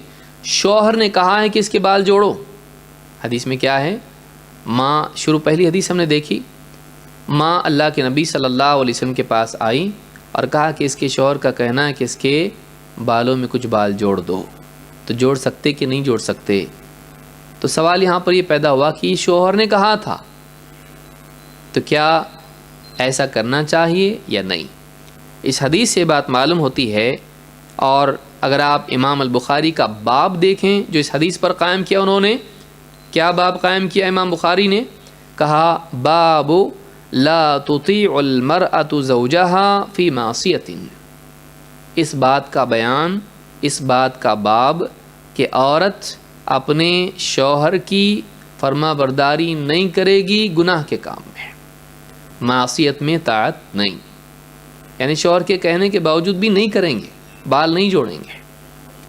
شوہر نے کہا ہے کہ اس کے بال جوڑو، حدیث میں کیا ہے، ماں، شروع پہلی حدیث ہم نے دیکھی، ماں اللہ کے نبی صلی اللہ علیہ وسلم کے پاس آئی اور کہا کہ اس کے شوہر کا کہنا ہے کہ اس کے بالوں میں کچھ بال جوڑ دو، تو جوڑ سکتے کہ نہیں جوڑ سکتے؟ تو سوال یہاں پر یہ پیدا ہوا کہ شوہر نے کہا تھا تو کیا ایسا کرنا چاہیے یا نہیں؟ اس حدیث سے بات معلوم ہوتی ہے، اور اگر آپ امام البخاری کا باب دیکھیں جو اس حدیث پر قائم کیا، انہوں نے کیا باب قائم کیا؟ امام بخاری نے کہا باب لا تطیع المرأة زوجها فی معصیۃ، اس بات کا بیان، اس بات کا باب کہ عورت اپنے شوہر کی فرما برداری نہیں کرے گی گناہ کے کام میں، معصیت میں طاعت نہیں، یعنی شوہر کے کہنے کے باوجود بھی نہیں کریں گے، بال نہیں جوڑیں گے۔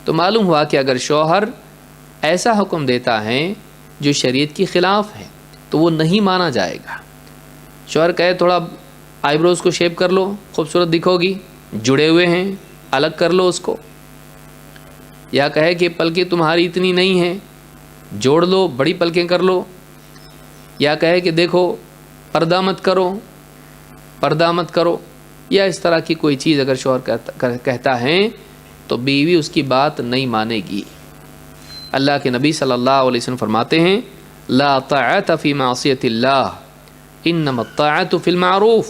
تو معلوم ہوا کہ اگر شوہر ایسا حکم دیتا ہے جو شریعت کی خلاف ہے تو وہ نہیں مانا جائے گا۔ شوہر کہے تھوڑا آئی بروز کو شیپ کر لو، خوبصورت دکھو گی، جڑے ہوئے ہیں الگ کر لو اس کو، یا کہے کہ پلکیں تمہاری اتنی نہیں ہیں جوڑ لو، بڑی پلکیں کر لو، یا کہے کہ دیکھو پردہ مت کرو، پردہ مت کرو، یا اس طرح کی کوئی چیز اگر شوہر کہتا ہے تو بیوی اس کی بات نہیں مانے گی۔ اللہ کے نبی صلی اللہ علیہ وسلم فرماتے ہیں لا طاعت فی معصیت اللہ انما الطاعت فی المعروف،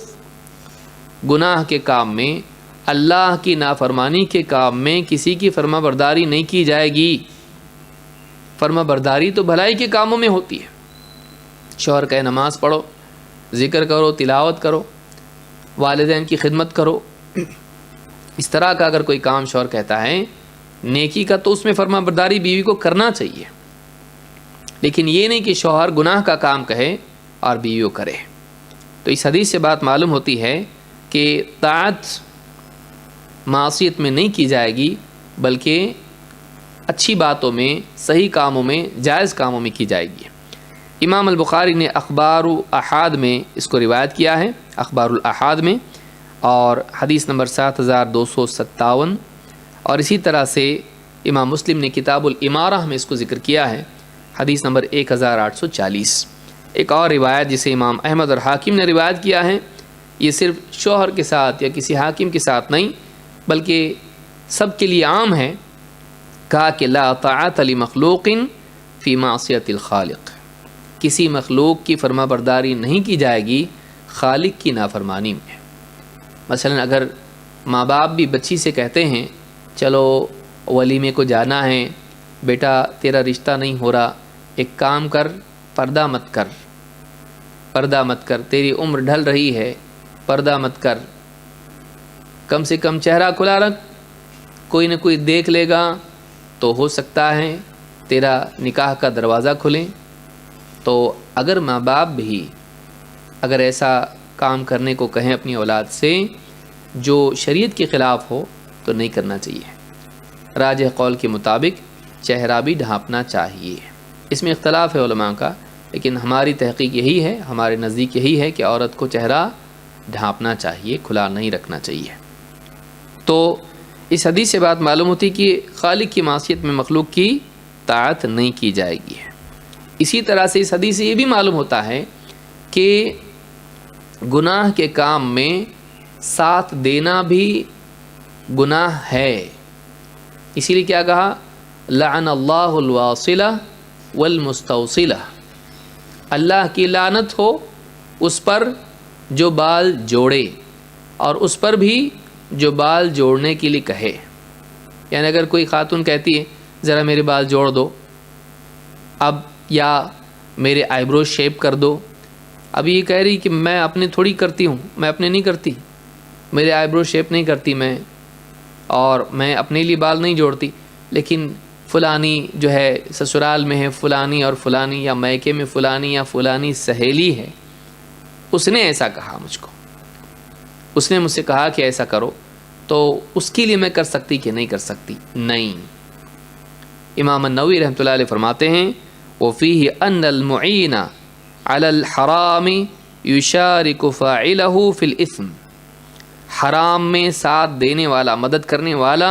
گناہ کے کام میں، اللہ کی نافرمانی کے کام میں کسی کی فرما برداری نہیں کی جائے گی۔ فرما برداری تو بھلائی کے کاموں میں ہوتی ہے، شوہر کہے نماز پڑھو، ذکر کرو، تلاوت کرو، والدین کی خدمت کرو، اس طرح کا اگر کوئی کام شوہر کہتا ہے نیکی کا تو اس میں فرما برداری بیوی کو کرنا چاہیے، لیکن یہ نہیں کہ شوہر گناہ کا کام کہے اور بیوی کو کرے۔ تو اس حدیث سے بات معلوم ہوتی ہے کہ طاعت معصیت میں نہیں کی جائے گی، بلکہ اچھی باتوں میں، صحیح کاموں میں، جائز کاموں میں کی جائے گی۔ امام البخاری نے اخبار الاحاد میں اس کو روایت کیا ہے، اخبار الاحاد میں، اور حدیث نمبر 7257، اور اسی طرح سے امام مسلم نے کتاب الامارہ میں اس کو ذکر کیا ہے، حدیث نمبر 1840۔ ایک اور روایت جسے امام احمد اور حاکم نے روایت کیا ہے، یہ صرف شوہر کے ساتھ یا کسی حاکم کے ساتھ نہیں بلکہ سب کے لیے عام ہے، کہا کہ لا طاعت لمخلوق فی معصیت الخالق، کسی مخلوق کی فرما برداری نہیں کی جائے گی خالق کی نافرمانی میں۔ مثلا اگر ماں باپ بھی بچی سے کہتے ہیں چلو ولیمے کو جانا ہے، بیٹا تیرا رشتہ نہیں ہو رہا، ایک کام کر، پردہ مت کر، پردہ مت کر، تیری عمر ڈھل رہی ہے، پردہ مت کر، کم سے کم چہرہ کھلا رکھ، کوئی نہ کوئی دیکھ لے گا، تو ہو سکتا ہے تیرا نکاح کا دروازہ کھلے. تو اگر ماں باپ بھی اگر ایسا کام کرنے کو کہیں اپنی اولاد سے جو شریعت کے خلاف ہو تو نہیں کرنا چاہیے. راجح قول کے مطابق چہرہ بھی ڈھانپنا چاہیے. اس میں اختلاف ہے علماء کا، لیکن ہماری تحقیق یہی ہے، ہمارے نزدیک یہی ہے کہ عورت کو چہرہ ڈھانپنا چاہیے، کھلا نہیں رکھنا چاہیے. تو اس حدیث سے بات معلوم ہوتی کہ خالق کی معصیت میں مخلوق کی طاعت نہیں کی جائے گی. اسی طرح سے اس حدیث سے یہ بھی معلوم ہوتا ہے کہ گناہ کے کام میں ساتھ دینا بھی گناہ ہے. اسی لیے کیا کہا؟ لعن اللہ الواصلہ والمستوصلہ. اللہ کی لعنت ہو اس پر جو بال جوڑے اور اس پر بھی جو بال جوڑنے کے لیے کہے. یعنی اگر کوئی خاتون کہتی ہے ذرا میرے بال جوڑ دو اب، یا میرے آئی برو شیپ کر دو. اب یہ کہہ رہی کہ میں اپنے تھوڑی کرتی ہوں، میں اپنے نہیں کرتی، میرے آئی برو شیپ نہیں کرتی میں، اور میں اپنے لیے بال نہیں جوڑتی، لیکن فلانی جو ہے سسرال میں ہے فلانی اور فلانی، یا میکے میں فلانی یا فلانی سہیلی ہے، اس نے ایسا کہا مجھ کو، اس نے مجھ سے کہا کہ ایسا کرو، تو اس کے لیے میں کر سکتی کہ نہیں کر سکتی؟ نہیں. امام النووی رحمۃ اللہ علیہ فرماتے ہیں وَفِيهِ أَنَّ الْمُعِينَ عَلَى الْحَرَامِ يُشَارِكُ فَاعِلَهُ فِي الْإِثْمِ. حرام میں ساتھ دینے والا، مدد کرنے والا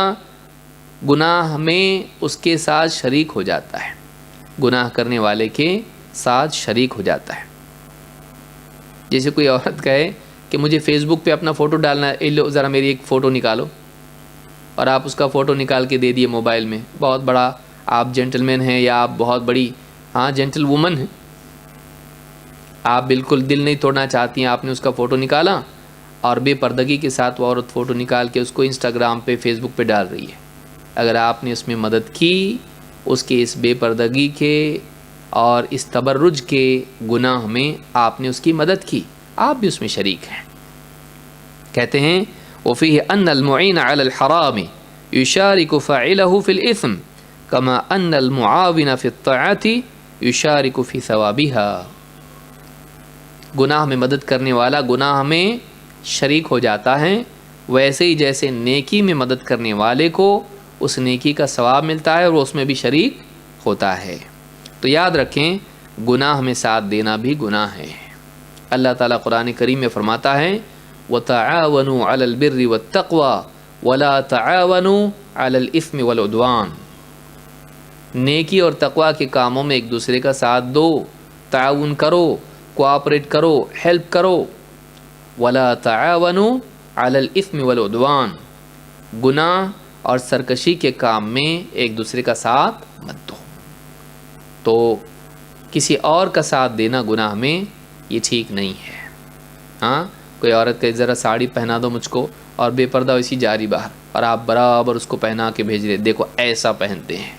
گناہ میں اس کے ساتھ شریک ہو جاتا ہے، گناہ کرنے والے کے ساتھ شریک ہو جاتا ہے. جیسے کوئی عورت کہے کہ مجھے فیس بک پہ اپنا فوٹو ڈالنا ہے، لو ذرا میری ایک فوٹو نکالو، اور آپ اس کا فوٹو نکال کے دے دیے موبائل میں. بہت بڑا آپ جینٹل مین ہیں یا آپ بہت بڑی جینٹل وومن ہیں، آپ بالکل دل نہیں توڑنا چاہتی ہیں، آپ نے اس کا فوٹو نکالا اور بے پردگی کے ساتھ وہ عورت فوٹو نکال کے اس کو انسٹاگرام پہ فیس بک پہ ڈال رہی ہے. اگر آپ نے اس میں مدد کی، اس کے اس بے پردگی کے اور اس تبرج کے گناہ میں آپ نے اس کی مدد کی، آپ بھی اس میں شریک ہیں. کہتے ہیں وَفِيهِ أَنَّ الْمُعِينَ عَلَى الْحَرَامِ يُشَارِكُ فَاعِلَهُ فِي الْإِثْمِ كَمَا أَنَّ الْمُعَاوِنَ فِي الطَّاعَةِ يُشَارِكُ فِي ثَوَابِهَا. گناہ میں مدد کرنے والا گناہ میں شریک ہو جاتا ہے، ویسے ہی جیسے نیکی میں مدد کرنے والے کو اس نیکی کا ثواب ملتا ہے اور وہ اس میں بھی شریک ہوتا ہے. تو یاد رکھیں گناہ میں ساتھ دینا بھی گناہ ہے. اللہ تعالیٰ قرآن کریم میں فرماتا ہے وَتَعَاوَنُوا عَلَى الْبِرِّ وَالتَّقْوَى وَلَا تَعَاوَنُوا عَلَى الْإِثْمِ وَالْعُدْوَانِ. نیکی اور تقوی کے کاموں میں ایک دوسرے کا ساتھ دو، تعاون کرو، کوآپریٹ کرو، ہیلپ کرو. وَلَا تَعَاوَنُوا عَلَى الْإِثْمِ وَالْعُدْوَانِ. گناہ اور سرکشی کے کام میں ایک دوسرے کا ساتھ مت دو. تو کسی اور کا ساتھ دینا گناہ میں یہ ٹھیک نہیں ہے. کوئی عورت کہ ذرا ساڑی پہنا دو مجھ کو، اور بے پردہ اسی جاری باہر، اور آپ برابر اس کو پہنا کے بھیج رہے، دیکھو ایسا پہنتے ہیں.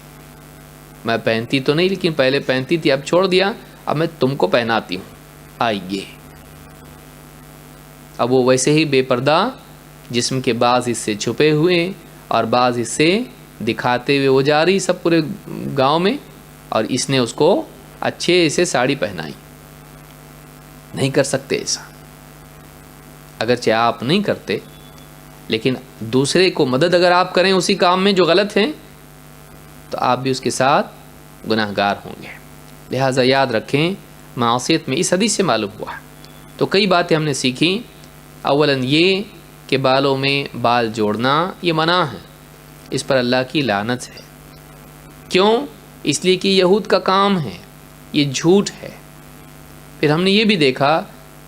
میں پہنتی تو نہیں، لیکن پہلے پہنتی تھی، اب چھوڑ دیا، اب میں تم کو پہناتی ہوں، آئیے. اب وہ ویسے ہی بے پردہ، جسم کے بعض حصے چھپے ہوئے اور بعض حصے دکھاتے ہوئے وہ جا رہی سب پورے گاؤں میں، اور اس نے اس کو اچھے سے ساڑی پہنائی. نہیں کر سکتے ایسا. اگرچہ آپ نہیں کرتے، لیکن دوسرے کو مدد اگر آپ کریں اسی کام میں جو غلط ہیں، تو آپ بھی اس کے ساتھ گناہ گار ہوں گے. لہٰذا یاد رکھیں معصیت میں اس حدیث سے معلوم ہوا. تو کئی باتیں ہم نے سیکھیں. اولاً یہ کہ بالوں میں بال جوڑنا یہ منع ہے، اس پر اللہ کی لعنت ہے. کیوں؟ اس لیے کہ یہود کا کام ہے، یہ جھوٹ ہے. پھر ہم نے یہ بھی دیکھا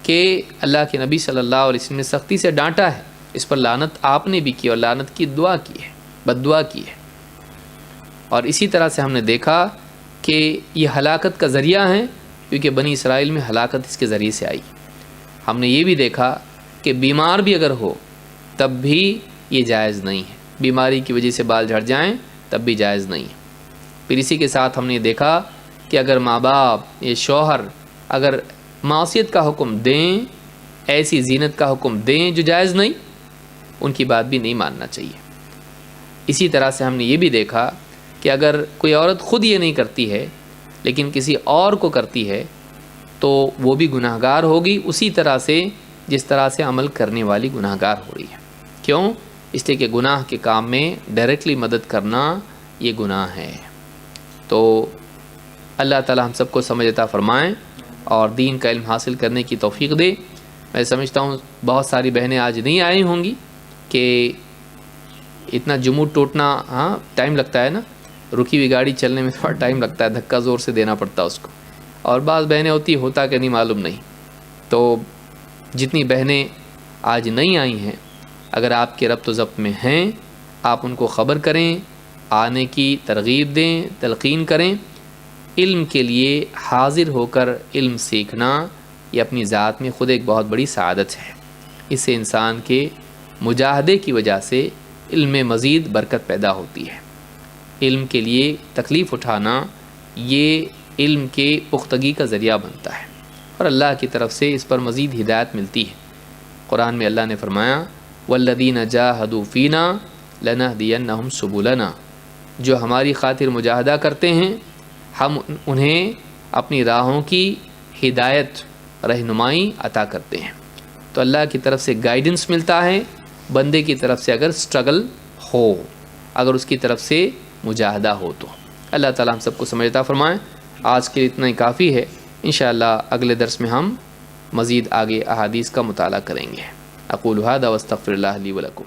کہ اللہ کے نبی صلی اللہ علیہ وسلم نے سختی سے ڈانٹا ہے، اس پر لعنت آپ نے بھی کی اور لعنت کی دعا کی ہے، بد دعا کی ہے. اور اسی طرح سے ہم نے دیکھا کہ یہ ہلاکت کا ذریعہ ہے، کیونکہ بنی اسرائیل میں ہلاکت اس کے ذریعے سے آئی. ہم نے یہ بھی دیکھا کہ بیمار بھی اگر ہو تب بھی یہ جائز نہیں ہے، بیماری کی وجہ سے بال جھڑ جائیں تب بھی جائز نہیں ہے. پھر اسی کے ساتھ ہم نے دیکھا کہ اگر ماں باپ یا شوہر اگر معصیت کا حکم دیں، ایسی زینت کا حکم دیں جو جائز نہیں، ان کی بات بھی نہیں ماننا چاہیے. اسی طرح سے ہم نے یہ بھی دیکھا کہ اگر کوئی عورت خود یہ نہیں کرتی ہے لیکن کسی اور کو کرتی ہے تو وہ بھی گناہ گار ہوگی اسی طرح سے جس طرح سے عمل کرنے والی گناہ گار ہو رہی ہے. کیوں؟ اس لیے کہ گناہ کے کام میں ڈائریکٹلی مدد کرنا یہ گناہ ہے. تو اللہ تعالی ہم سب کو سمجھ عطا فرمائیں اور دین کا علم حاصل کرنے کی توفیق دے. میں سمجھتا ہوں بہت ساری بہنیں آج نہیں آئی ہوں گی کہ اتنا جمود ٹوٹنا، ہاں ٹائم لگتا ہے نا، رکی ہوئی گاڑی چلنے میں تھوڑا ٹائم لگتا ہے، دھکا زور سے دینا پڑتا ہے اس کو، اور بعض بہنیں ہوتی ہوتا کہ نہیں معلوم نہیں. تو جتنی بہنیں آج نہیں آئی ہیں، اگر آپ کے ربط و ضبط میں ہیں آپ ان کو خبر کریں، آنے کی ترغیب دیں، تلقین کریں. علم کے لیے حاضر ہو کر علم سیکھنا یہ اپنی ذات میں خود ایک بہت بڑی سعادت ہے. اس سے انسان کے مجاہدے کی وجہ سے علم میں مزید برکت پیدا ہوتی ہے. علم کے لیے تکلیف اٹھانا یہ علم کے پختگی کا ذریعہ بنتا ہے اور اللہ کی طرف سے اس پر مزید ہدایت ملتی ہے. قرآن میں اللہ نے فرمایا والذین جاہدوا فینا لنہدینہم سبلنا، جو ہماری خاطر مجاہدہ کرتے ہیں ہم انہیں اپنی راہوں کی ہدایت، رہنمائی عطا کرتے ہیں. تو اللہ کی طرف سے گائیڈنس ملتا ہے، بندے کی طرف سے اگر سٹرگل ہو، اگر اس کی طرف سے مجاہدہ ہو تو. اللہ تعالیٰ ہم سب کو سمجھ عطا فرمائیں. آج کے لیے اتنا ہی کافی ہے. انشاءاللہ اگلے درس میں ہم مزید آگے احادیث کا مطالعہ کریں گے. اقول ھذا واستغفر اللہ لی ولکم.